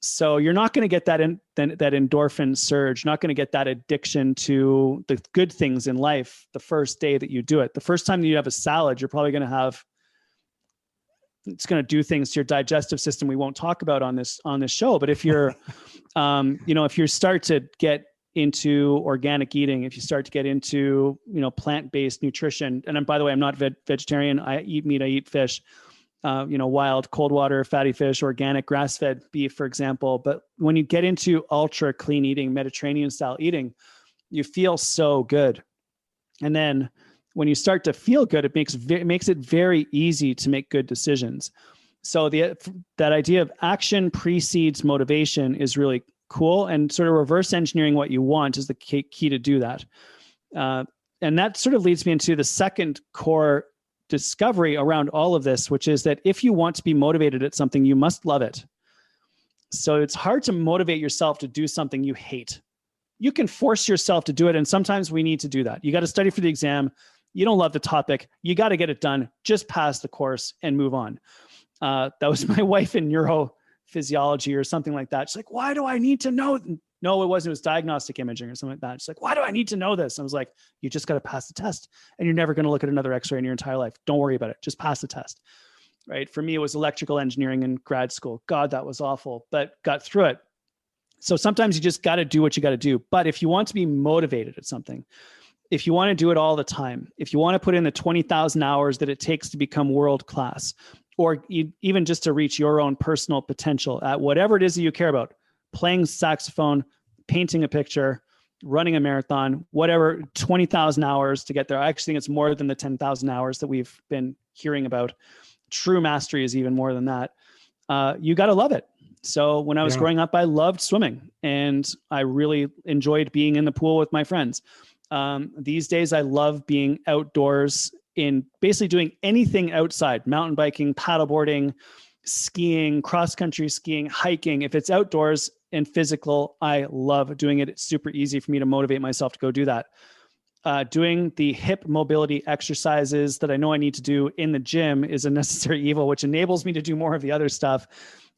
So you're not going to get that that endorphin surge. You're not going to get that addiction to the good things in life the first day that you do it. The first time that you have a salad, you're probably going to have, it's going to do things to your digestive system we won't talk about on this show. But if you're, if you start to get into organic eating, if you start to get into, plant-based nutrition, and by the way, I'm not vegetarian. I eat meat, I eat fish. Wild, cold water, fatty fish, organic, grass-fed beef, for example. But when you get into ultra clean eating, Mediterranean style eating, you feel so good. And then when you start to feel good, it makes it very easy to make good decisions. So that idea of action precedes motivation is really cool, and sort of reverse engineering what you want is the key to do that. And that sort of leads me into the second core discovery around all of this, which is that if you want to be motivated at something, you must love it. So it's hard to motivate yourself to do something you hate. You can force yourself to do it, and sometimes we need to do that. You got to study for the exam. You don't love the topic. You got to get it done. Just pass the course and move on. That was my wife in neurophysiology or something like that. She's like, why do I need to know? No, it wasn't. It was diagnostic imaging or something like that. She's like, why do I need to know this? I was like, you just got to pass the test, and you're never going to look at another x-ray in your entire life. Don't worry about it. Just pass the test. Right. For me, it was electrical engineering in grad school. God, that was awful, but got through it. So sometimes you just got to do what you got to do. But if you want to be motivated at something, if you want to do it all the time, if you want to put in the 20,000 hours that it takes to become world class, or even just to reach your own personal potential at whatever it is that you care about, playing saxophone, painting a picture, running a marathon, whatever, 20,000 hours to get there. I actually think it's more than the 10,000 hours that we've been hearing about. True mastery is even more than that. You got to love it. So when I was growing up, I loved swimming, and I really enjoyed being in the pool with my friends. These days, I love being outdoors in basically doing anything outside: mountain biking, paddleboarding, skiing, cross-country skiing, hiking. If it's outdoors and physical, I love doing it. It's super easy for me to motivate myself to go do that. Doing the hip mobility exercises that I know I need to do in the gym is a necessary evil, which enables me to do more of the other stuff.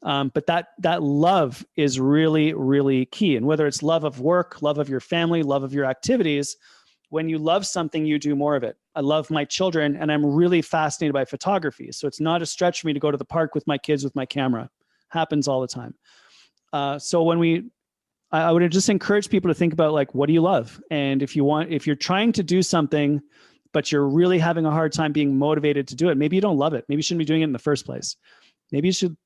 But that love is really, really key. And whether it's love of work, love of your family, love of your activities, when you love something, you do more of it. I love my children, and I'm really fascinated by photography. So it's not a stretch for me to go to the park with my kids with my camera. Happens all the time. So I would just encourage people to think about, like, what do you love? And if you're trying to do something, but you're really having a hard time being motivated to do it, maybe you don't love it. Maybe you shouldn't be doing it in the first place. Maybe you should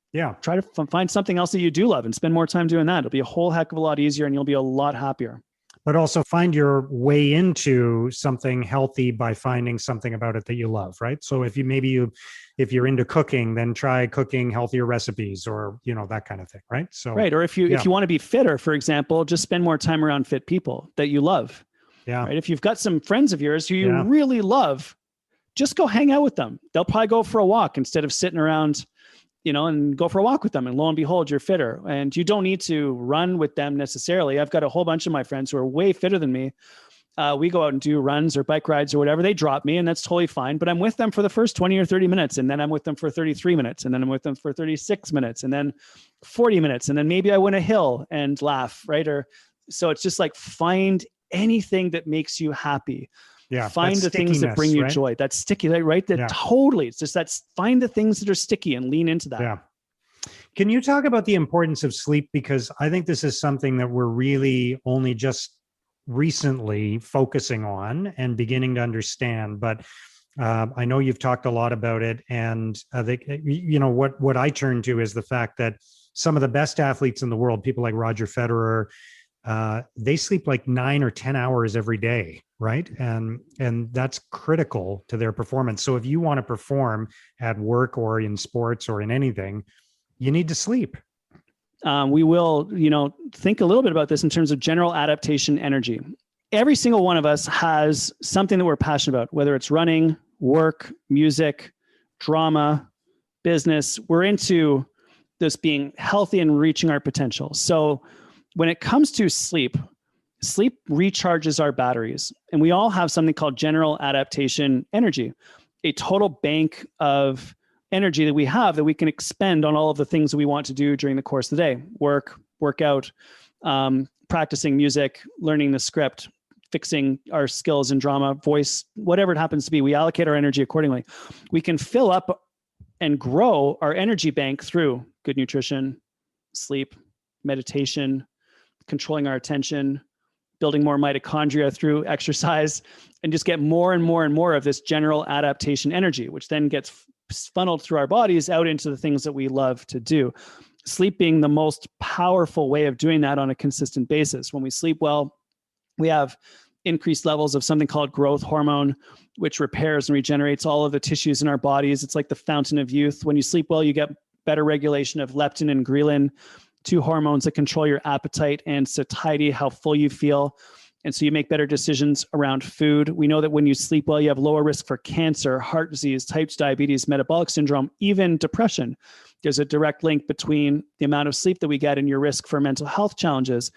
try to find something else that you do love and spend more time doing that. It'll be a whole heck of a lot easier, and you'll be a lot happier. But also find your way into something healthy by finding something about it that you love, right? So if you're into cooking, then try cooking healthier recipes, or, that kind of thing, right? So right. Or if you want to be fitter, for example, just spend more time around fit people that you love. Yeah. Right. If you've got some friends of yours who you really love, just go hang out with them. They'll probably go for a walk instead of sitting around, and go for a walk with them. And lo and behold, you're fitter. And you don't need to run with them necessarily. I've got a whole bunch of my friends who are way fitter than me. We go out and do runs or bike rides or whatever. They drop me, and that's totally fine. But I'm with them for the first 20 or 30 minutes. And then I'm with them for 33 minutes. And then I'm with them for 36 minutes. And then 40 minutes. And then maybe I win a hill and laugh, right? So it's just like, find anything that makes you happy. Yeah. Find the things that bring you joy. That's sticky, right? Totally. It's just find the things that are sticky and lean into that. Yeah. Can you talk about the importance of sleep? Because I think this is something that we're really only just recently focusing on and beginning to understand. But I know you've talked a lot about it. And what I turn to is the fact that some of the best athletes in the world, people like Roger Federer, they sleep like 9 or 10 hours every day, right? And that's critical to their performance. So if you want to perform at work or in sports or in anything, you need to sleep. We will, think a little bit about this in terms of general adaptation energy. Every single one of us has something that we're passionate about, whether it's running, work, music, drama, business. We're into this being healthy and reaching our potential. So when it comes to sleep recharges our batteries, and we all have something called general adaptation energy, a total bank of energy that we have that we can expend on all of the things that we want to do during the course of the day: work out, practicing music, learning the script, fixing our skills in drama, voice, whatever it happens to be. We allocate our energy accordingly. We can fill up and grow our energy bank through good nutrition, sleep, meditation, controlling our attention, building more mitochondria through exercise, and just get more and more and more of this general adaptation energy, which then gets funneled through our bodies out into the things that we love to do. Sleep being the most powerful way of doing that on a consistent basis. When we sleep well, we have increased levels of something called growth hormone, which repairs and regenerates all of the tissues in our bodies. It's like the fountain of youth. When you sleep well, you get better regulation of leptin and ghrelin, two hormones that control your appetite and satiety, how full you feel. And so you make better decisions around food. We know that when you sleep well, you have lower risk for cancer, heart disease, type 2 diabetes, metabolic syndrome, even depression. There's a direct link between the amount of sleep that we get and your risk for mental health challenges.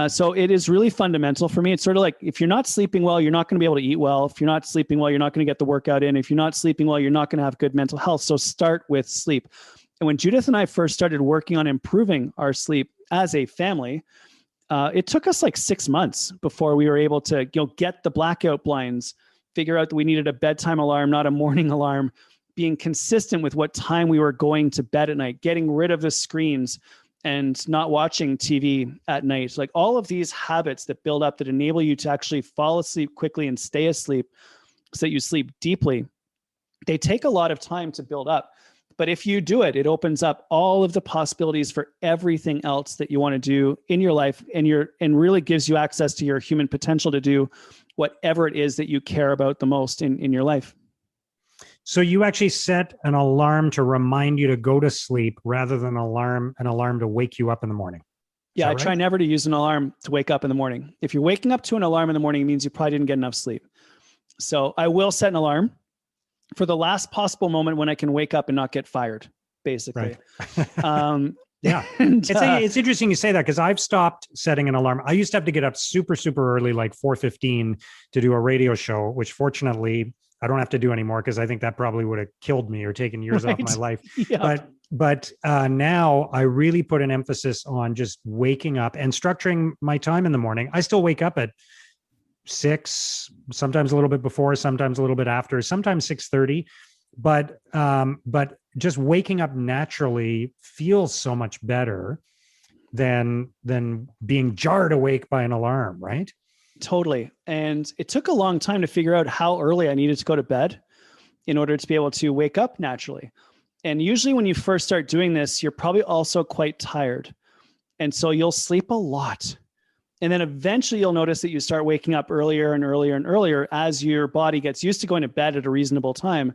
So it is really fundamental for me. It's sort of like, if you're not sleeping well, you're not going to be able to eat well. If you're not sleeping well, you're not going to get the workout in. If you're not sleeping well, you're not going to have good mental health. So start with sleep. And when Judith and I first started working on improving our sleep as a family, it took us like 6 months before we were able to, get the blackout blinds, figure out that we needed a bedtime alarm, not a morning alarm, being consistent with what time we were going to bed at night, getting rid of the screens and not watching TV at night. Like all of these habits that build up that enable you to actually fall asleep quickly and stay asleep so that you sleep deeply, they take a lot of time to build up. But if you do it, it opens up all of the possibilities for everything else that you want to do in your life, and really gives you access to your human potential to do whatever it is that you care about the most in your life. So you actually set an alarm to remind you to go to sleep rather than an alarm to wake you up in the morning. Yeah, I try never to use an alarm to wake up in the morning. If you're waking up to an alarm in the morning, it means you probably didn't get enough sleep. So I will set an alarm for the last possible moment when I can wake up and not get fired, basically. Right. Yeah. It's interesting you say that, because I've stopped setting an alarm. I used to have to get up super, super early, like 4:15 to do a radio show, which fortunately I don't have to do anymore, because I think that probably would have killed me or taken years off my life. Yeah. But now I really put an emphasis on just waking up and structuring my time in the morning. I still wake up at 6, sometimes a little bit before, sometimes a little bit after, sometimes 6:30. But just waking up naturally feels so much better than being jarred awake by an alarm, right? Totally. And it took a long time to figure out how early I needed to go to bed in order to be able to wake up naturally. And usually when you first start doing this, you're probably also quite tired. And so you'll sleep a lot. And then eventually you'll notice that you start waking up earlier and earlier and earlier as your body gets used to going to bed at a reasonable time,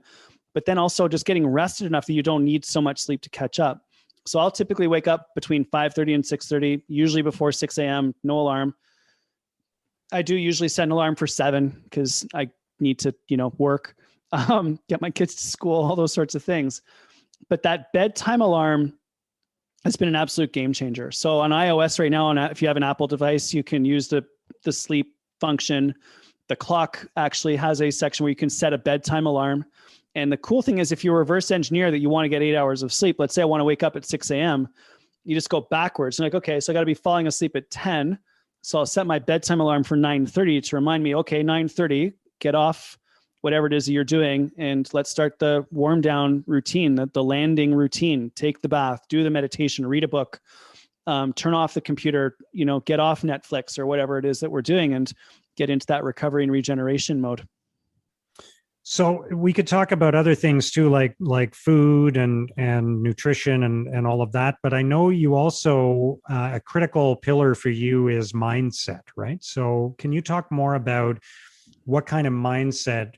but then also just getting rested enough that you don't need so much sleep to catch up. So I'll typically wake up between 5:30 and 6:30, usually before 6 a.m., no alarm. I do usually set an alarm for 7 because I need to, work, get my kids to school, all those sorts of things. But that bedtime alarm has been an absolute game changer. So on iOS right now, if you have an Apple device, you can use the sleep function. The clock actually has a section where you can set a bedtime alarm. And the cool thing is, if you reverse engineer that you want to get 8 hours of sleep, let's say I want to wake up at 6 a.m., you just go backwards. And like, okay, so I got to be falling asleep at 10. So I'll set my bedtime alarm for 9:30 to remind me, okay, 9:30, get off whatever it is that you're doing, and let's start the warm down routine, the landing routine. Take the bath, do the meditation, read a book, turn off the computer, get off Netflix or whatever it is that we're doing, and get into that recovery and regeneration mode. So we could talk about other things too, like food and nutrition and all of that. But I know you also, a critical pillar for you is mindset, right? So can you talk more about what kind of mindset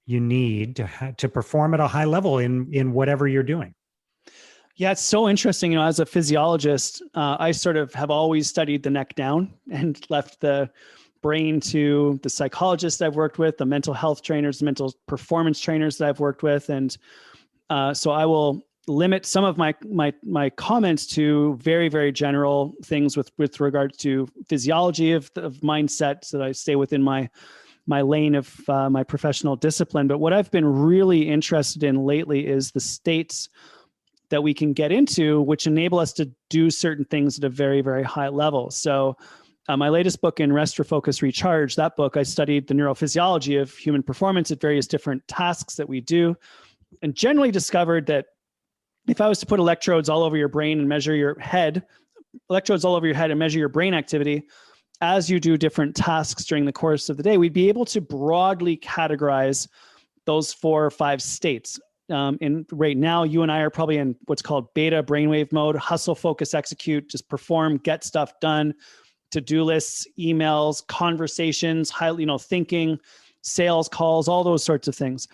you need to perform at a high level in whatever you're doing? Yeah, it's so interesting. As a physiologist, I sort of have always studied the neck down and left the brain to the psychologists I've worked with, the mental health trainers, the mental performance trainers that I've worked with. And so I will limit some of my comments to very, very general things with regard to physiology of mindset, so that I stay within my my lane of my professional discipline. But what I've been really interested in lately is the states that we can get into, which enable us to do certain things at a very, very high level. So my latest book in Rest, Refocus, Recharge, that book, I studied the neurophysiology of human performance at various different tasks that we do, and generally discovered that if I was to put electrodes all over your brain and measure your head, brain activity, as you do different tasks during the course of the day, we'd be able to broadly categorize those 4 or 5 states. And right now, you and I are probably in what's called beta brainwave mode: hustle, focus, execute, just perform, get stuff done, to-do lists, emails, conversations, thinking, sales calls, all those sorts of things.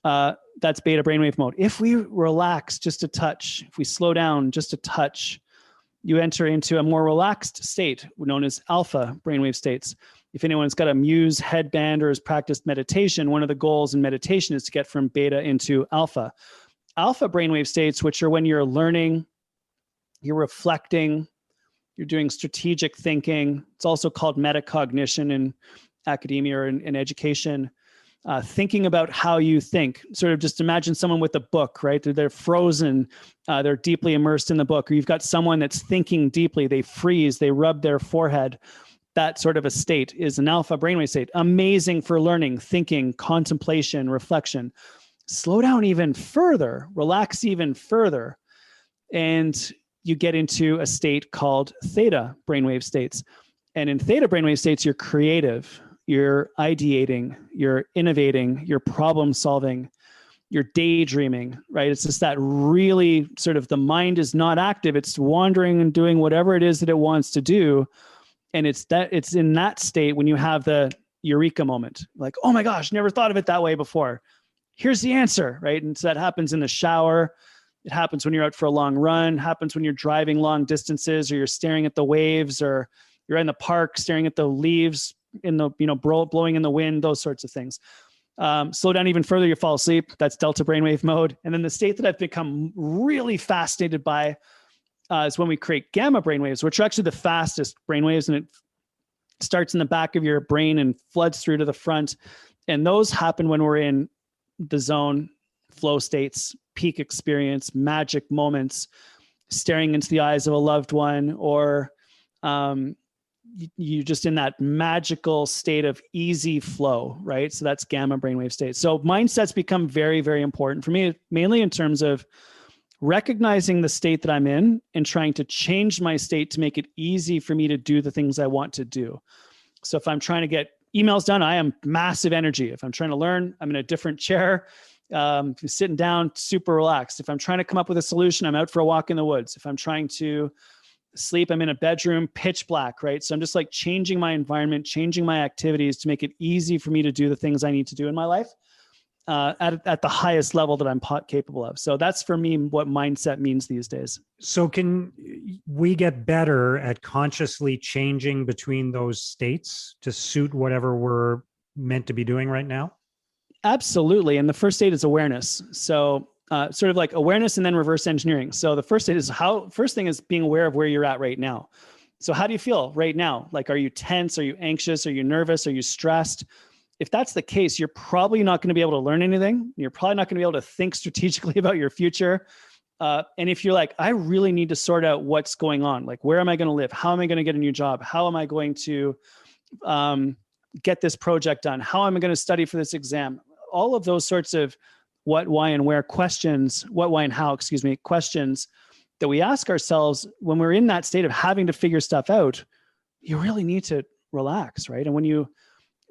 That's beta brainwave mode. If we relax just a touch, if we slow down just a touch, you enter into a more relaxed state known as alpha brainwave states. If anyone's got a Muse headband or has practiced meditation, one of the goals in meditation is to get from beta into alpha. Alpha brainwave states, which are when you're learning, you're reflecting, you're doing strategic thinking. It's also called metacognition in academia or in education. Thinking about how you think. Sort of just imagine someone with a book, right? They're frozen. They're deeply immersed in the book. Or you've got someone that's thinking deeply. They freeze. They rub their forehead. That sort of a state is an alpha brainwave state. Amazing for learning, thinking, contemplation, reflection. Slow down even further. Relax even further. And you get into a state called theta brainwave states. And in theta brainwave states, you're creative. You're ideating, you're innovating, you're problem solving, you're daydreaming, right? It's just that really sort of the mind is not active. It's wandering and doing whatever it is that it wants to do. And it's in that state when you have the eureka moment, like, oh my gosh, never thought of it that way before. Here's the answer, right? And so that happens in the shower. It happens when you're out for a long run, happens when you're driving long distances, or you're staring at the waves, or you're in the park staring at the leaves in the, blowing in the wind, those sorts of things. Slow down even further, you fall asleep. That's delta brainwave mode. And then the state that I've become really fascinated by is when we create gamma brainwaves, which are actually the fastest brainwaves. And it starts in the back of your brain and floods through to the front. And those happen when we're in the zone, flow states, peak experience, magic moments, staring into the eyes of a loved one, or you just in that magical state of easy flow, right? So that's gamma brainwave state. So mindsets become very, very important for me, mainly in terms of recognizing the state that I'm in and trying to change my state to make it easy for me to do the things I want to do. So if I'm trying to get emails done, I am massive energy. If I'm trying to learn, I'm in a different chair. Sitting down, super relaxed. If I'm trying to come up with a solution, I'm out for a walk in the woods. If I'm trying to sleep, I'm in a bedroom, pitch black, right? So I'm just like changing my environment, changing my activities to make it easy for me to do the things I need to do in my life at the highest level that I'm capable of. So that's for me what mindset means these days. So can we get better at consciously changing between those states to suit whatever we're meant to be doing right now? Absolutely. And the first state is awareness. So sort of like awareness and then reverse engineering. So the first thing is being aware of where you're at right now. So how do you feel right now? Like, are you tense? Are you anxious? Are you nervous? Are you stressed? If that's the case, you're probably not going to be able to learn anything. You're probably not going to be able to think strategically about your future. And if you're like, I really need to sort out what's going on, like, where am I going to live? How am I going to get a new job? How am I going to get this project done? How am I going to study for this exam? All of those sorts of what, why, and where questions, what, why, and how, questions that we ask ourselves when we're in that state of having to figure stuff out, you really need to relax, right? And when you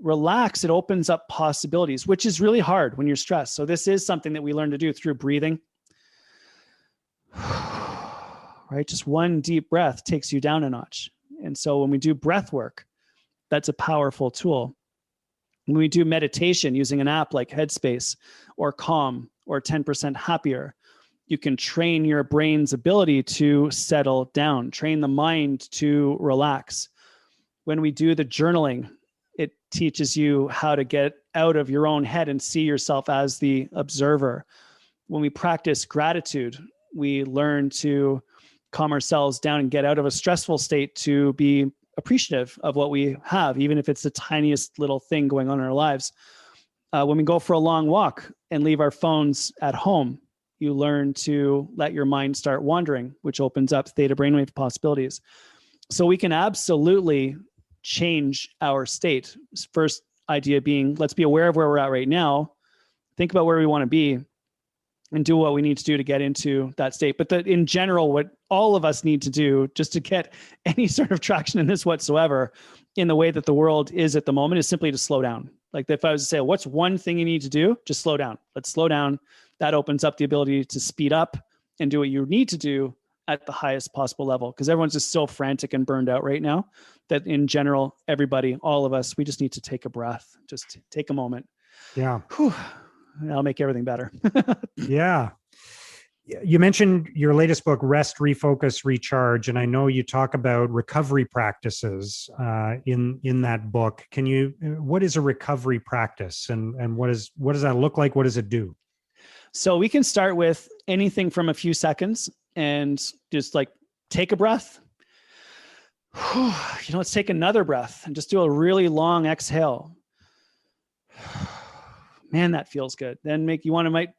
relax, it opens up possibilities, which is really hard when you're stressed. So this is something that we learn to do through breathing, right? Just one deep breath takes you down a notch. And so when we do breath work, that's a powerful tool. When we do meditation using an app like Headspace or Calm or 10% Happier, you can train your brain's ability to settle down, train the mind to relax. When we do the journaling, it teaches you how to get out of your own head and see yourself as the observer. When we practice gratitude, we learn to calm ourselves down and get out of a stressful state to be appreciative of what we have, even if it's the tiniest little thing going on in our lives. When we go for a long walk and leave our phones at home, you learn to let your mind start wandering, which opens up theta brainwave possibilities. So we can absolutely change our state. First idea being, let's be aware of where we're at right now, think about where we want to be, and do what we need to do to get into that state. But in general, what all of us need to do just to get any sort of traction in this whatsoever, in the way that the world is at the moment, is simply to slow down. Like if I was to say, what's one thing you need to do? Just slow down. Let's slow down. That opens up the ability to speed up and do what you need to do at the highest possible level. Because everyone's just so frantic and burned out right now that in general, everybody, all of us, we just need to take a breath, just take a moment. Yeah. Whew. That'll make everything better. Yeah. You mentioned your latest book, Rest, Refocus, Recharge, and I know you talk about recovery practices in that book. What is a recovery practice, and what does that look like? What does it do? So we can start with anything from a few seconds and just like take a breath. Let's take another breath and just do a really long exhale. Man, that feels good. Then might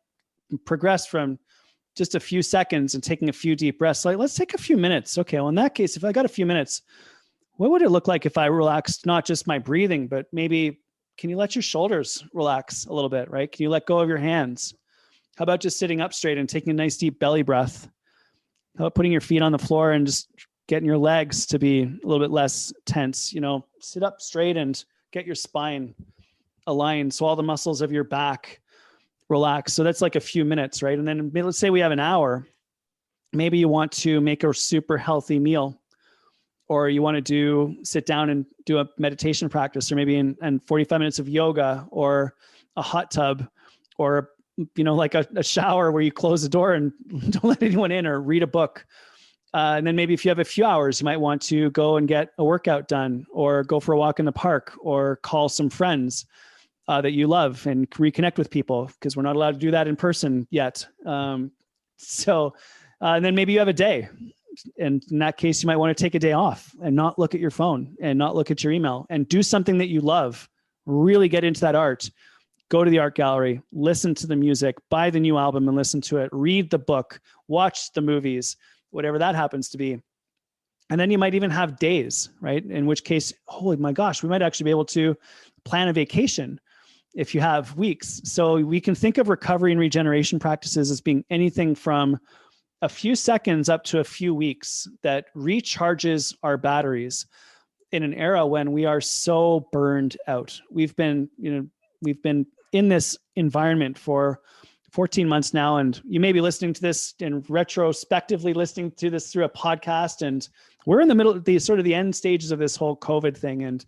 progress from just a few seconds and taking a few deep breaths. Like, let's take a few minutes. Okay. Well, in that case, if I got a few minutes, what would it look like if I relaxed not just my breathing, but maybe can you let your shoulders relax a little bit, right? Can you let go of your hands? How about just sitting up straight and taking a nice deep belly breath? How about putting your feet on the floor and just getting your legs to be a little bit less tense? Sit up straight and get your spine aligned, so all the muscles of your back relax. So that's like a few minutes, right? And then let's say we have an hour. Maybe you want to make a super healthy meal, or you want to sit down and do a meditation practice, or maybe in 45 minutes of yoga, or a hot tub, or like a shower where you close the door and don't let anyone in, or read a book. And then maybe if you have a few hours, you might want to go and get a workout done, or go for a walk in the park, or call some friends that you love and reconnect with people, because we're not allowed to do that in person yet. And then maybe you have a day. And in that case, you might want to take a day off and not look at your phone and not look at your email, and do something that you love. Really get into that art. Go to the art gallery, listen to the music, buy the new album and listen to it, read the book, watch the movies, whatever that happens to be. And then you might even have days, right? In which case, holy my gosh, we might actually be able to plan a vacation if you have weeks. So we can think of recovery and regeneration practices as being anything from a few seconds up to a few weeks that recharges our batteries in an era when we are so burned out. We've been in this environment for 14 months now, and you may be listening to this and retrospectively listening to this through a podcast, and we're in the middle of the end stages of this whole COVID thing, and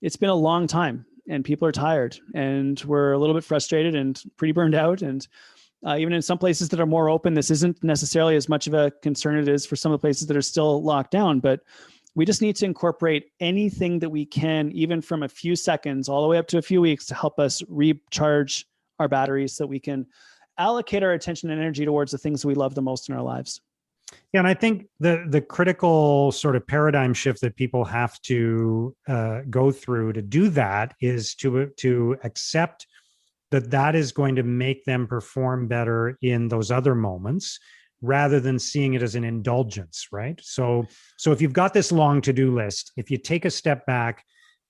it's been a long time, and people are tired, and we're a little bit frustrated and pretty burned out, and even in some places that are more open, this isn't necessarily as much of a concern as it is for some of the places that are still locked down. But we just need to incorporate anything that we can, even from a few seconds all the way up to a few weeks, to help us recharge our batteries so we can allocate our attention and energy towards the things we love the most in our lives. Yeah, and I think the critical sort of paradigm shift that people have to go through to do that is to accept that is going to make them perform better in those other moments, rather than seeing it as an indulgence, right? So if you've got this long to-do list, if you take a step back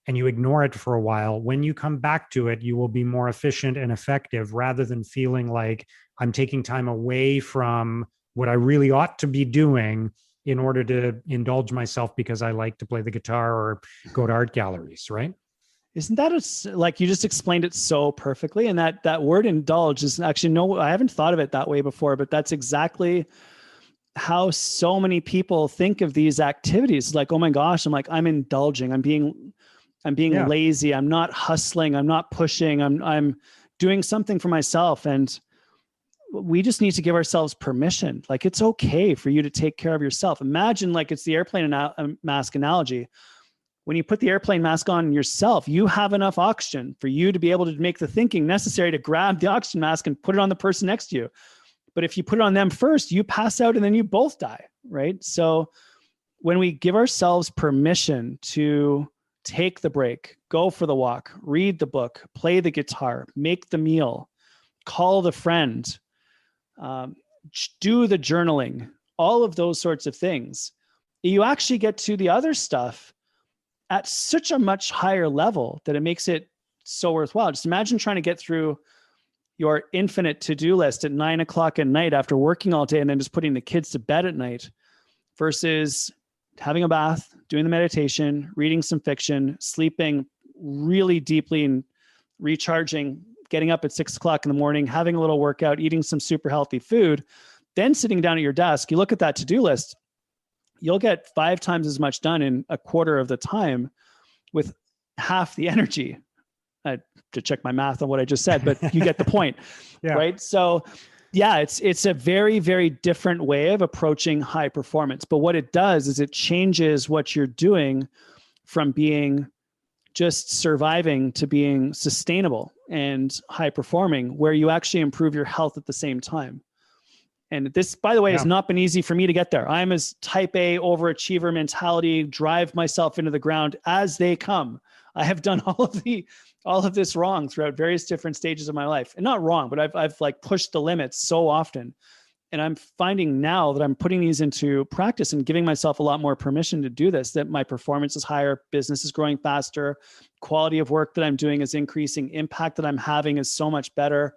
and you ignore it for a while, when you come back to it, you will be more efficient and effective, rather than feeling like I'm taking time away from what I really ought to be doing in order to indulge myself because I like to play the guitar or go to art galleries, right? Isn't that like you just explained it so perfectly? And that word indulge is actually, no, I haven't thought of it that way before, but that's exactly how so many people think of these activities. Like, oh my gosh, I'm indulging. I'm being lazy. I'm not hustling. I'm not pushing. I'm doing something for myself. And we just need to give ourselves permission. Like, it's okay for you to take care of yourself. Imagine like it's the airplane mask analogy. When you put the airplane mask on yourself, you have enough oxygen for you to be able to make the thinking necessary to grab the oxygen mask and put it on the person next to you. But if you put it on them first, you pass out and then you both die, right? So when we give ourselves permission to take the break, go for the walk, read the book, play the guitar, make the meal, call the friend, do the journaling, all of those sorts of things, you actually get to the other stuff at such a much higher level that it makes it so worthwhile. Just imagine trying to get through your infinite to-do list at 9 o'clock at night after working all day and then just putting the kids to bed at night versus having a bath, doing the meditation, reading some fiction, sleeping really deeply and recharging, getting up at 6 o'clock in the morning, having a little workout, eating some super healthy food, then sitting down at your desk. You look at that to-do list, you'll get 5 times as much done in a quarter of the time with half the energy. I had to check my math on what I just said, but you get the point, Yeah. right? So yeah, it's a very, very different way of approaching high performance. But what it does is it changes what you're doing from being just surviving to being sustainable and high performing, where you actually improve your health at the same time. And this, by the way, has not been easy for me to get there. I'm as type A overachiever mentality, drive myself into the ground as they come. I have done all of this wrong throughout various different stages of my life, and not wrong, but I've like pushed the limits so often. And I'm finding now that I'm putting these into practice and giving myself a lot more permission to do this, that my performance is higher, business is growing faster, quality of work that I'm doing is increasing, impact that I'm having is so much better.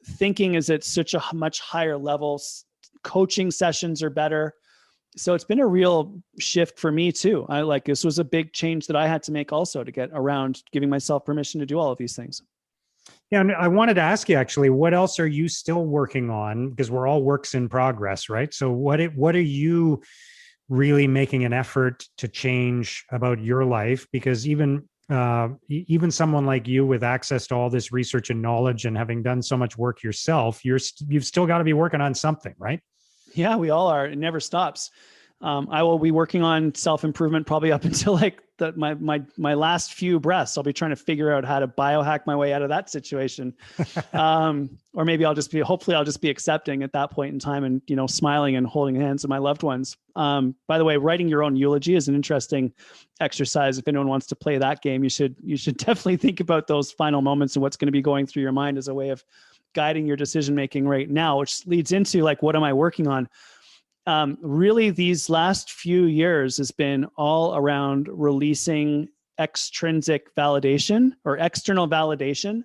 Thinking is at such a much higher level. Coaching sessions are better. So it's been a real shift for me too. This was a big change that I had to make also to get around giving myself permission to do all of these things. Yeah. And I wanted to ask you actually, what else are you still working on? Because we're all works in progress, right? So what are you really making an effort to change about your life? Because even someone like you with access to all this research and knowledge and having done so much work yourself, you've still got to be working on something, right? Yeah, we all are. It never stops. I will be working on self-improvement probably up until like my last few breaths. I'll be trying to figure out how to biohack my way out of that situation. Or maybe hopefully I'll just be accepting at that point in time and, smiling and holding hands with my loved ones. By the way, writing your own eulogy is an interesting exercise. If anyone wants to play that game, you should definitely think about those final moments and what's going to be going through your mind as a way of guiding your decision-making right now, which leads into like, what am I working on? Really, these last few years has been all around releasing extrinsic validation or external validation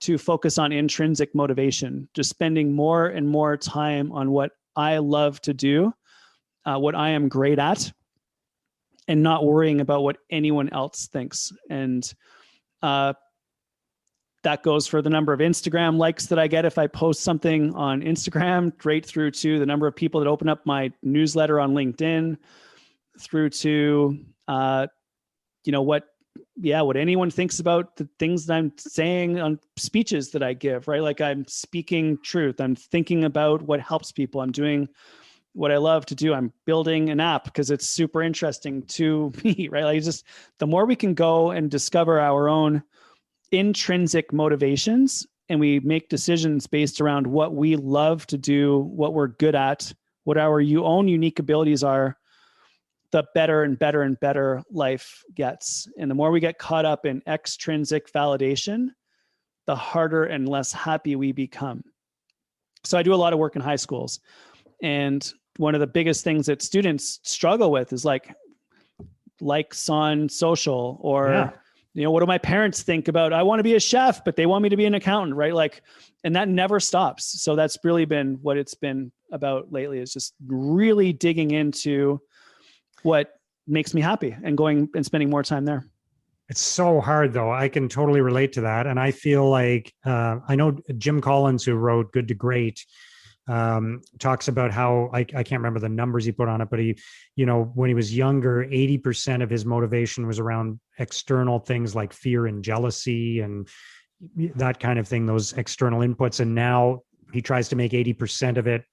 to focus on intrinsic motivation, just spending more and more time on what I love to do, what I am great at, and not worrying about what anyone else thinks. And that goes for the number of Instagram likes that I get if I post something on Instagram, right through to the number of people that open up my newsletter on LinkedIn, through to, what anyone thinks about the things that I'm saying on speeches that I give, right? Like I'm speaking truth. I'm thinking about what helps people. I'm doing what I love to do. I'm building an app because it's super interesting to me, right? Like the more we can go and discover our own intrinsic motivations and we make decisions based around what we love to do, what we're good at, what our own unique abilities are, the better and better and better life gets. And the more we get caught up in extrinsic validation, the harder and less happy we become. So I do a lot of work in high schools. And one of the biggest things that students struggle with is likes on social or, what do my parents think about, I want to be a chef, but they want me to be an accountant, right? And that never stops. So that's really been what it's been about lately, is just really digging into what makes me happy and going and spending more time there. It's so hard though. I can totally relate to that. And I feel like, I know Jim Collins, who wrote Good to Great, talks about how I can't remember the numbers he put on it, but he, when he was younger, 80% of his motivation was around external things like fear and jealousy and that kind of thing, those external inputs. And now he tries to make 80% of it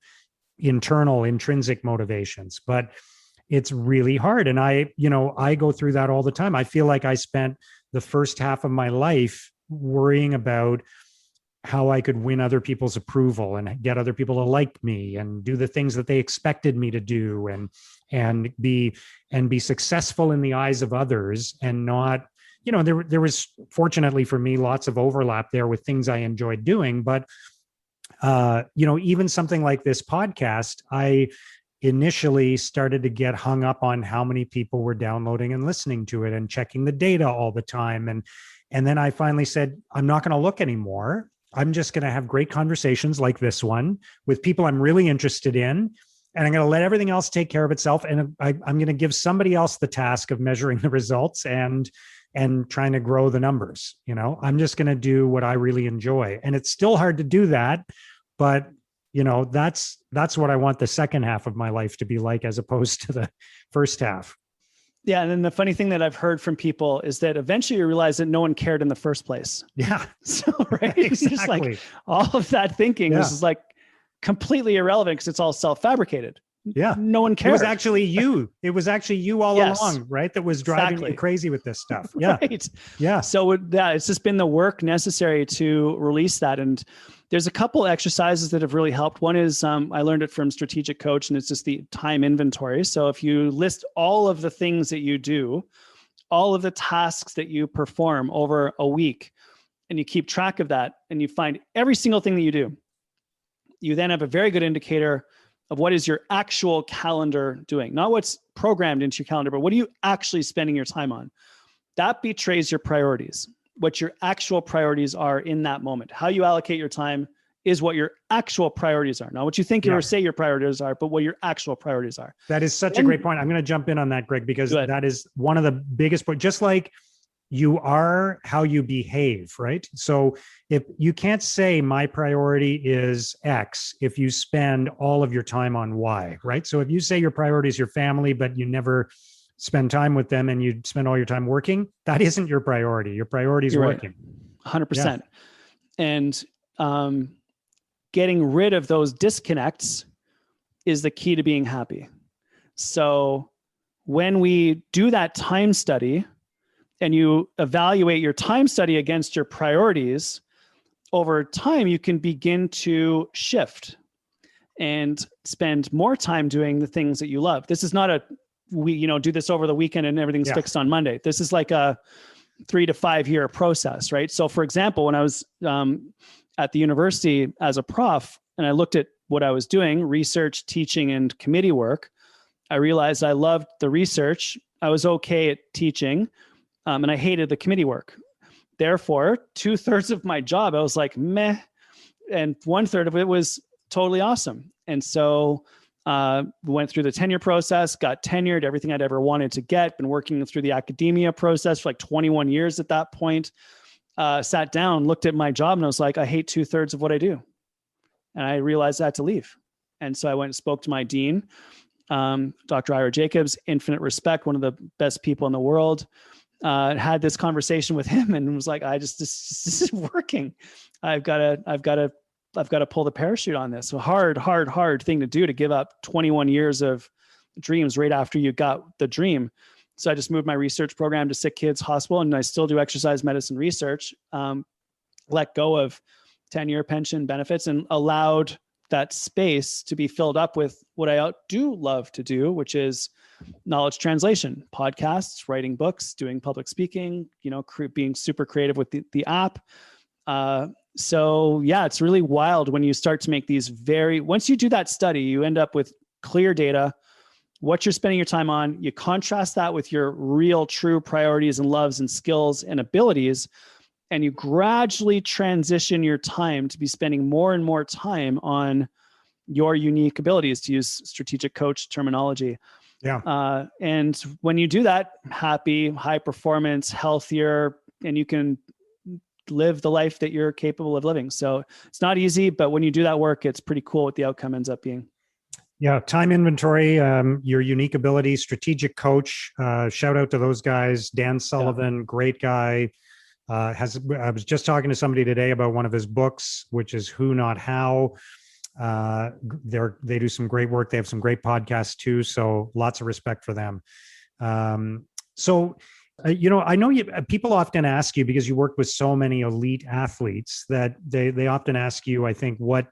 internal, intrinsic motivations, but it's really hard. And I go through that all the time. I feel like I spent the first half of my life worrying about how I could win other people's approval and get other people to like me and do the things that they expected me to do, and be successful in the eyes of others, and not, there was, fortunately for me, lots of overlap there with things I enjoyed doing. But even something like this podcast, I initially started to get hung up on how many people were downloading and listening to it and checking the data all the time. And then I finally said, I'm not going to look anymore. I'm just going to have great conversations like this one with people I'm really interested in. And I'm going to let everything else take care of itself. And I'm going to give somebody else the task of measuring the results and trying to grow the numbers. I'm just going to do what I really enjoy. And it's still hard to do that, but that's what I want the second half of my life to be like, as opposed to the first half. Yeah. And then the funny thing that I've heard from people is that eventually you realize that no one cared in the first place. Yeah. So, right. It's just like all of that thinking was just like completely irrelevant because it's all self-fabricated. Yeah. No one cared. It was actually you. It was actually you all along, right? That was driving me crazy with this stuff. Yeah. Right. Yeah. So it's just been the work necessary to release that. And there's a couple exercises that have really helped. One is I learned it from Strategic Coach, and it's just the time inventory. So if you list all of the things that you do, all of the tasks that you perform over a week, and you keep track of that, and you find every single thing that you do, you then have a very good indicator of what is your actual calendar doing. Not what's programmed into your calendar, but what are you actually spending your time on? That betrays your priorities. What your actual priorities are in that moment. How you allocate your time is what your actual priorities are. Not what you think or say your priorities are, but what your actual priorities are. That is such a great point. I'm going to jump in on that, Greg, because that is one of the biggest points. Just like you are how you behave, right? So if you can't say my priority is X if you spend all of your time on Y, right? So if you say your priority is your family, but you never spend time with them and you spend all your time working, that isn't your priority. Your priority is working. 100%. And getting rid of those disconnects is the key to being happy. So when we do that time study and you evaluate your time study against your priorities, over time, you can begin to shift and spend more time doing the things that you love. This is not do this over the weekend and everything's fixed on Monday. This is like a 3 to 5 year process, right? So for example, when I was at the university as a prof and I looked at what I was doing, research, teaching, and committee work, I realized I loved the research. I was okay at teaching, and I hated the committee work. Therefore, 2/3 of my job, I was like, meh. And 1/3 of it was totally awesome. And so went through the tenure process, got tenured, everything I'd ever wanted to get, been working through the academia process for like 21 years at that point, sat down, looked at my job, and I was like, I hate 2/3 of what I do. And I realized I had to leave. And so I went and spoke to my dean, Dr. Ira Jacobs, infinite respect, one of the best people in the world. Had this conversation with him and was like, this is working. I've got to pull the parachute on this. So hard thing to do, to give up 21 years of dreams right after you got the dream. So I just moved my research program to Sick Kids Hospital, and I still do exercise medicine research, let go of tenure, pension, benefits, and allowed that space to be filled up with what I do love to do, which is knowledge translation, podcasts, writing books, doing public speaking, being super creative with the app. So yeah, it's really wild when you start to make these once you do that study, you end up with clear data, what you're spending your time on. You contrast that with your real, true priorities and loves and skills and abilities, and you gradually transition your time to be spending more and more time on your unique abilities, to use Strategic Coach terminology. Yeah. And when you do that, happy, high performance, healthier, and you can live the life that you're capable of living. So it's not easy, but when you do that work, it's pretty cool what the outcome ends up being. Yeah. Time inventory, your unique abilities, Strategic Coach, shout out to those guys. Dan Sullivan, great guy. I was just talking to somebody today about one of his books, which is Who Not How. They do some great work. They have some great podcasts too. So lots of respect for them. So I know people often ask you, because you work with so many elite athletes, that they often ask you, I think, what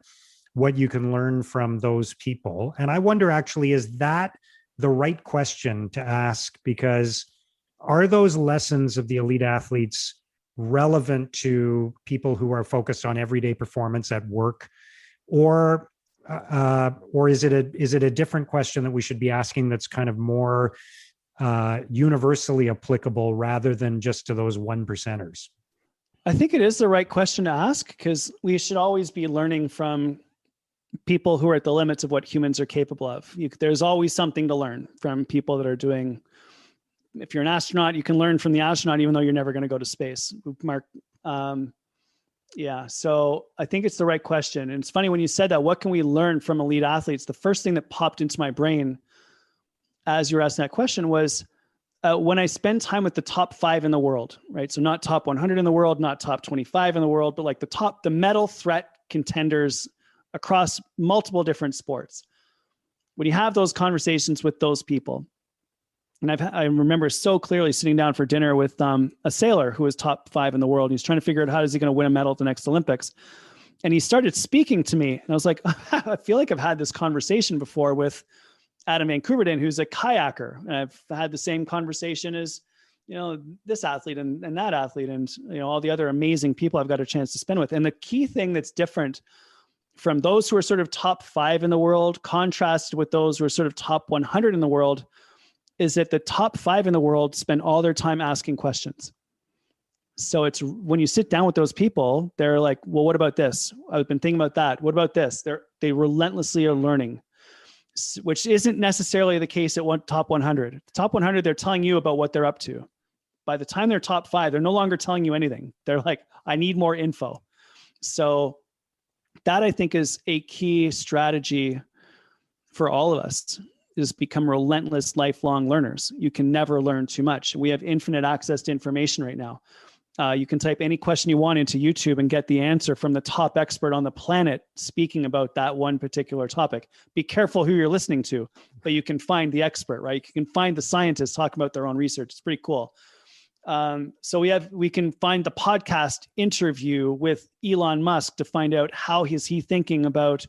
you can learn from those people. And I wonder, actually, is that the right question to ask? Because are those lessons of the elite athletes relevant to people who are focused on everyday performance at work, or is it a different question that we should be asking that's kind of more universally applicable rather than just to those one percenters? I think it is the right question to ask, because we should always be learning from people who are at the limits of what humans are capable of. There's always something to learn from people that are doing. If you're an astronaut, you can learn from the astronaut, even though you're never going to go to space. Mark, yeah. So I think it's the right question. And it's funny when you said that, what can we learn from elite athletes? The first thing that popped into my brain as you were asking that question was when I spend time with the top 5 in the world, right? So not top 100 in the world, not top 25 in the world, but like the medal threat contenders across multiple different sports. When you have those conversations with those people, and I remember so clearly sitting down for dinner with a sailor who was top 5 in the world. He's trying to figure out how is he going to win a medal at the next Olympics. And he started speaking to me, and I was like, I feel like I've had this conversation before with Adam Van Koeverden, who's a kayaker. And I've had the same conversation as, this athlete and that athlete and, all the other amazing people I've got a chance to spend with. And the key thing that's different from those who are sort of top 5 in the world, contrasted with those who are sort of top 100 in the world, is that the top 5 in the world spend all their time asking questions. So it's when you sit down with those people, they're like, well, what about this? I've been thinking about that. What about this? They relentlessly are learning, which isn't necessarily the case at top 100. The top 100, they're telling you about what they're up to. By the time they're top 5, they're no longer telling you anything. They're like, I need more info. So that, I think, is a key strategy for all of us, is become relentless lifelong learners. You can never learn too much. We have infinite access to information right now. You can type any question you want into YouTube and get the answer from the top expert on the planet speaking about that one particular topic. Be careful who you're listening to, but you can find the expert, right? You can find the scientists talking about their own research. It's pretty cool. So we can find the podcast interview with Elon Musk to find out how is he thinking about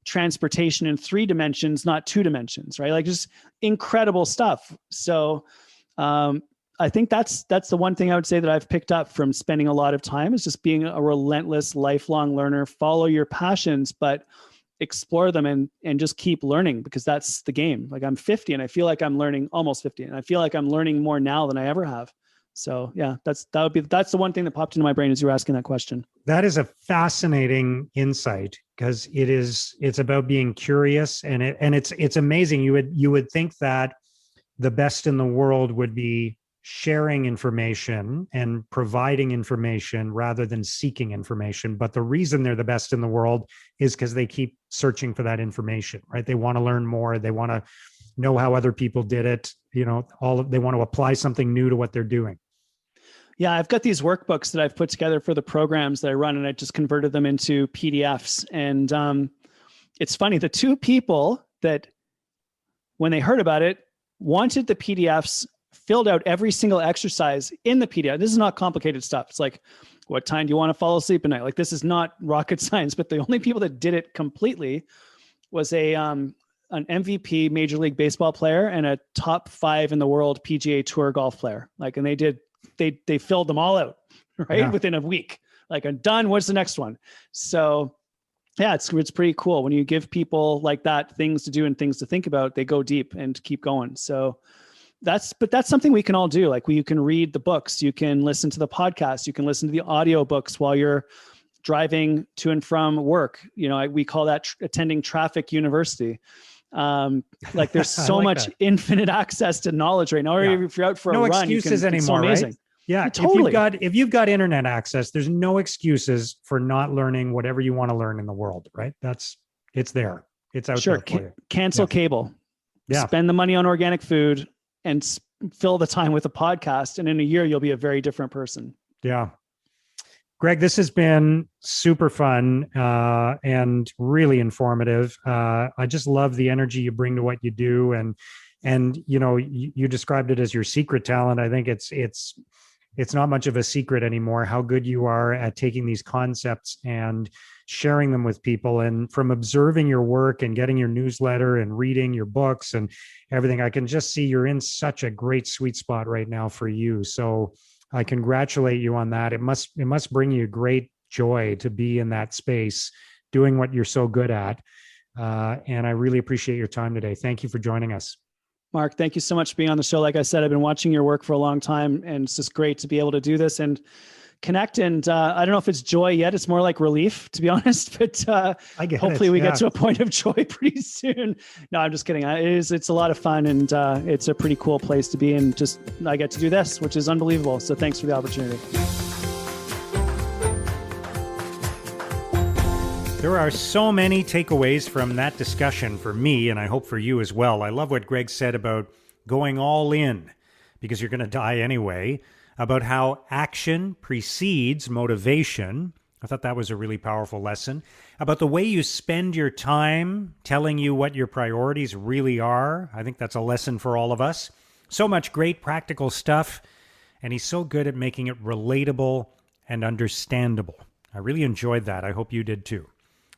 transportation in 3 dimensions, not 2 dimensions, right? Like, just incredible stuff. So I think that's the one thing I would say that I've picked up from spending a lot of time, is just being a relentless lifelong learner. Follow your passions, but explore them and just keep learning, because that's the game. Like, I'm 50 and I feel like I'm learning, almost 50, and I feel like I'm learning more now than I ever have. So yeah, that's the one thing that popped into my brain as you were asking that question. That is a fascinating insight, because it's about being curious, and it's amazing. You would think that the best in the world would be sharing information and providing information rather than seeking information. But the reason they're the best in the world is because they keep searching for that information, right? They want to learn more. They want to know how other people did it. They want to apply something new to what they're doing. Yeah, I've got these workbooks that I've put together for the programs that I run, and I just converted them into PDFs. And it's funny, the 2 people that, when they heard about it, wanted the PDFs, filled out every single exercise in the PDF. This is not complicated stuff. It's like, what time do you want to fall asleep at night? Like, this is not rocket science. But the only people that did it completely was an MVP Major League Baseball player and a top 5 in the world PGA Tour golf player. Like, and they filled them all out, right? Yeah. Within a week. Like, I'm done. What's the next one? So yeah, it's pretty cool. When you give people like that things to do and things to think about, they go deep and keep going. So that's something we can all do. Like, you can read the books, you can listen to the podcast, you can listen to the audio books while you're driving to and from work. We call that attending traffic university. Like, there's so much infinite access to knowledge right now. Or if you're out for a run, excuses anymore, it's so amazing. Right? Yeah, totally. If you've got internet access, there's no excuses for not learning whatever you want to learn in the world, right? It's there. It's out there for you. Cancel cable. Yeah. Spend the money on organic food and fill the time with a podcast. And in a year, you'll be a very different person. Yeah. Greg, this has been super fun and really informative. I just love the energy you bring to what you do. And And, you described it as your secret talent. I think it's not much of a secret anymore how good you are at taking these concepts and sharing them with people. And from observing your work and getting your newsletter and reading your books and everything, I can just see you're in such a great sweet spot right now for you. So I congratulate you on that. It must bring you great joy to be in that space doing what you're so good at. And I really appreciate your time today. Thank you for joining us. Mark, thank you so much for being on the show. Like I said, I've been watching your work for a long time, and it's just great to be able to do this and connect. And I don't know if it's joy yet. It's more like relief, to be honest, but hopefully we get to a point of joy pretty soon. No, I'm just kidding. It's a lot of fun, and it's a pretty cool place to be. And just, I get to do this, which is unbelievable. So thanks for the opportunity. There are so many takeaways from that discussion for me, and I hope for you as well. I love what Greg said about going all in, because you're going to die anyway, about how action precedes motivation. I thought that was a really powerful lesson. About the way you spend your time telling you what your priorities really are. I think that's a lesson for all of us. So much great practical stuff, and he's so good at making it relatable and understandable. I really enjoyed that. I hope you did too.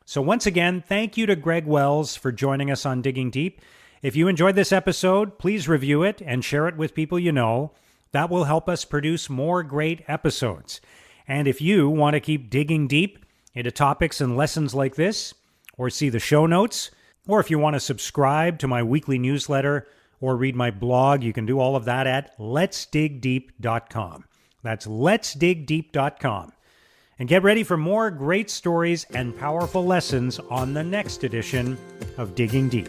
So once again, thank you to Greg Wells for joining us on Digging Deep. If you enjoyed this episode, please review it and share it with people you know. That will help us produce more great episodes. And if you want to keep digging deep into topics and lessons like this, or see the show notes, or if you want to subscribe to my weekly newsletter or read my blog, you can do all of that at letsdigdeep.com. That's letsdigdeep.com. And get ready for more great stories and powerful lessons on the next edition of Digging Deep.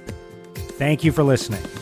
Thank you for listening.